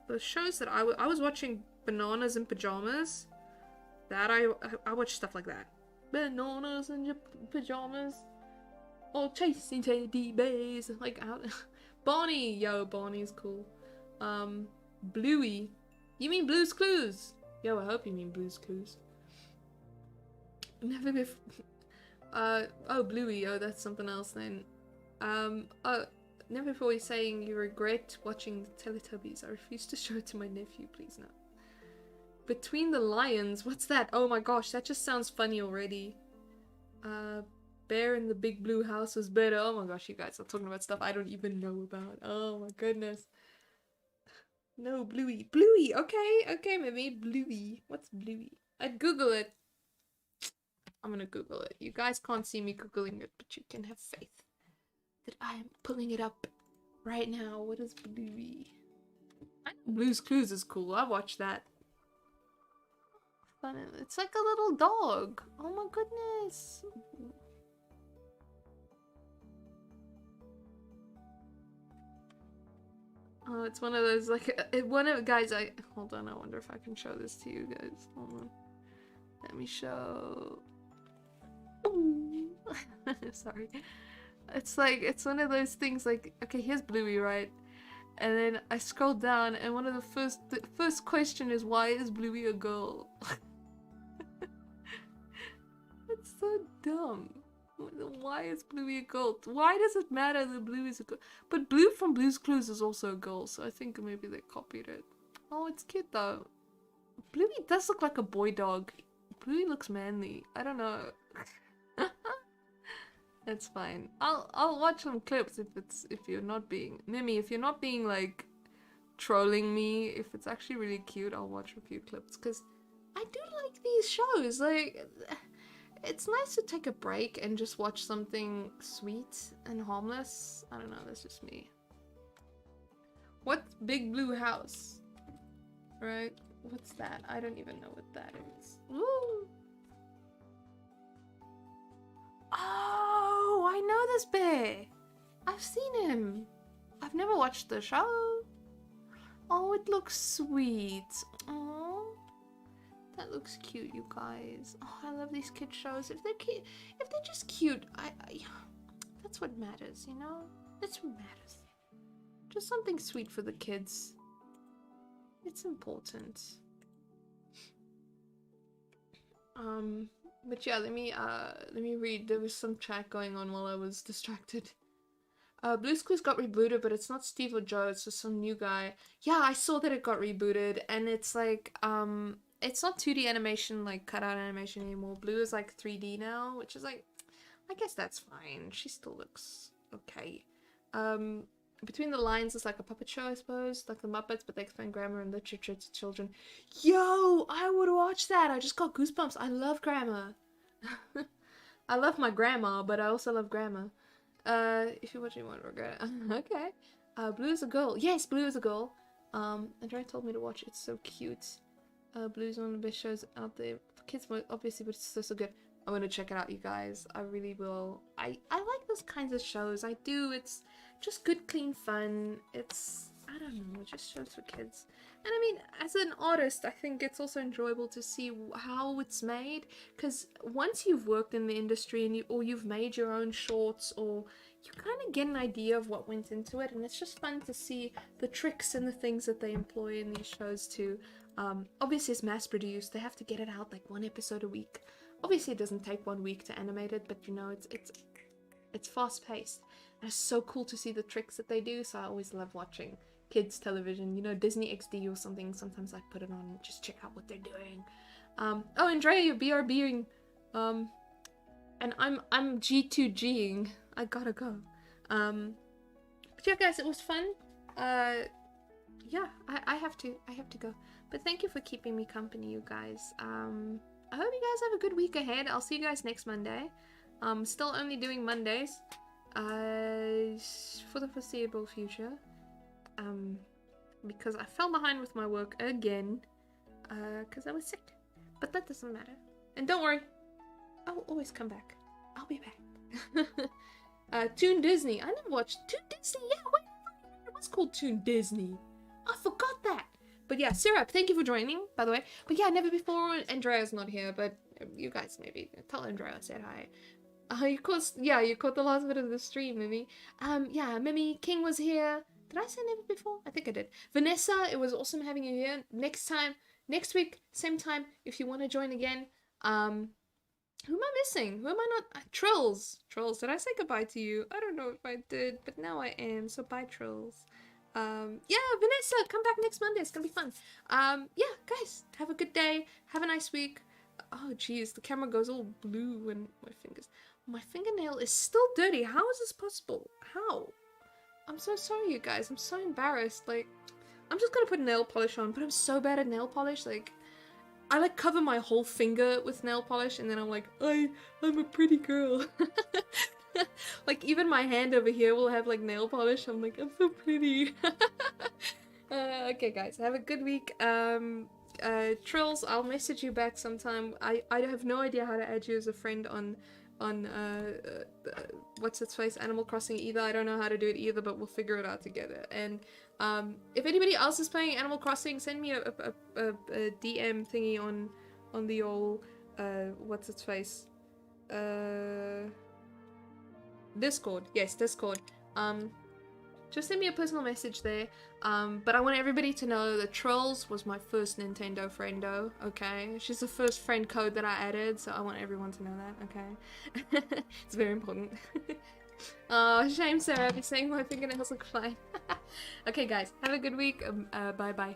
the shows that I was watching Bananas in Pajamas, that I watched stuff like that. Bananas in your pajamas, or chasing teddy bears, like, Bonnie, yo, Bonnie's cool. Bluey, you mean Blue's Clues? Yo, I hope you mean Blue's Clues. Never before. Oh, Bluey. Oh, that's something else then. Oh, never before you saying you regret watching the Teletubbies. I refuse to show it to my nephew, please no. Between the Lions, what's that? Oh my gosh, that just sounds funny already. Bear in the Big Blue House was better. Oh my gosh, you guys are talking about stuff I don't even know about. Oh my goodness. No, Bluey. Bluey, okay, maybe Bluey. What's Bluey? I'd Google it. I'm gonna Google it. You guys can't see me Googling it, but you can have faith that I am pulling it up right now. What is Bluey? I know Blue's Clues is cool. I watched that. Fun. It's like a little dog. Oh my goodness. Oh, it's one of those like guys. Hold on. I wonder if I can show this to you guys. Hold on. Let me show. Sorry. It's like, it's one of those things like, okay, here's Bluey, right? And then I scroll down and one of the first question is, why is Bluey a girl? It's so dumb. Why is Bluey a girl? Why does it matter that Bluey is a girl? But Blue from Blue's Clues is also a girl, so I think maybe they copied it. Oh, it's cute though. Bluey does look like a boy dog. Bluey looks manly. I don't know. That's fine. I'll watch some clips if you're not being Mimi, if you're not being like trolling me, if it's actually really cute, I'll watch a few clips because I do like these shows. Like, it's nice to take a break and just watch something sweet and harmless. I don't know, that's just me. What's Big Blue House? Right? What's that? I don't even know what that is. Woo! Oh, I know this bear. I've seen him. I've never watched the show. Oh, it looks sweet. Oh, that looks cute, you guys. Oh, I love these kid shows. If they're cute, if they're just cute, I that's what matters, you know? That's what matters. Just something sweet for the kids. It's important. But yeah, let me read. There was some chat going on while I was distracted. Blue's Clues got rebooted, but it's not Steve or Joe, it's just some new guy. Yeah, I saw that it got rebooted, and it's like, it's not 2D animation, like cutout animation anymore. Blue is like 3D now, which is like, I guess that's fine. She still looks okay. Between the Lines is like a puppet show, I suppose, like the Muppets, but they explain grammar and literature to children. Yo, I would watch that. I just got goosebumps. I love grammar. I love my grandma, but I also love grammar. If you watch, you won't regret it. Okay. Blue is a girl. Yes, Blue is a girl. Andrea told me to watch. It's so cute. Blue is one of the best shows out there for kids, obviously, but it's so good. I'm gonna check it out, you guys. I really will. I like those kinds of shows. I do. It's just good, clean fun. It's, I don't know, just shows for kids. And I mean, as an artist, I think it's also enjoyable to see how it's made, because once you've worked in the industry and you've made your own shorts, or you kind of get an idea of what went into it, and it's just fun to see the tricks and the things that they employ in these shows too. Obviously it's mass produced. They have to get it out like 1 episode a week. Obviously it doesn't take 1 week to animate it, but you know, it's fast paced. And it's so cool to see the tricks that they do, so I always love watching kids television, you know, Disney XD or something. Sometimes I put it on and just check out what they're doing. Oh, Andrea, you're BRBing. And I'm G2Ging. I gotta go. But yeah, guys, it was fun. Yeah, I have to go. But thank you for keeping me company, you guys. I hope you guys have a good week ahead. I'll see you guys next Monday. Still only doing Mondays. For the foreseeable future. Because I fell behind with my work again. Because I was sick. But that doesn't matter. And don't worry, I'll always come back. I'll be back. Toon Disney. I never watched Toon Disney. Yeah, wait, it was called Toon Disney. I forgot that. But yeah, Syrup, thank you for joining, by the way. But yeah, never before. Andrea's not here, but you guys maybe tell Andrea I said hi. You caught the last bit of the stream, Mimi. Yeah, Mimi King was here. Did I say never before? I think I did. Vanessa, it was awesome having you here. Next week, same time, if you want to join again. Who am I missing? Who am I not? Trolls. Trolls. Did I say goodbye to you? I don't know if I did, but now I am. So bye, trolls. Yeah, Vanessa, come back next Monday. It's gonna be fun. Yeah, guys, have a good day. Have a nice week. Oh, geez, the camera goes all blue and my fingers. My fingernail is still dirty. How is this possible? How? I'm so sorry, you guys. I'm so embarrassed. Like, I'm just gonna put nail polish on, but I'm so bad at nail polish. Like, I like cover my whole finger with nail polish, and then I'm like, I'm a pretty girl. Like, even my hand over here will have like nail polish. I'm like, I'm so pretty. Okay, guys, have a good week. Trills, I'll message you back sometime. I have no idea how to add you as a friend on what's its face, Animal Crossing either. I don't know how to do it either, but we'll figure it out together. And if anybody else is playing Animal Crossing, send me a DM thingy on the old what's its face, Discord. Yes, Discord. Just send me a personal message there. But I want everybody to know that Trolls was my first Nintendo friendo, okay? She's the first friend code that I added, so I want everyone to know that, okay? It's very important. Oh, shame, Sarah. I've been saying my fingernails look fine. Okay, guys, have a good week. Bye-bye.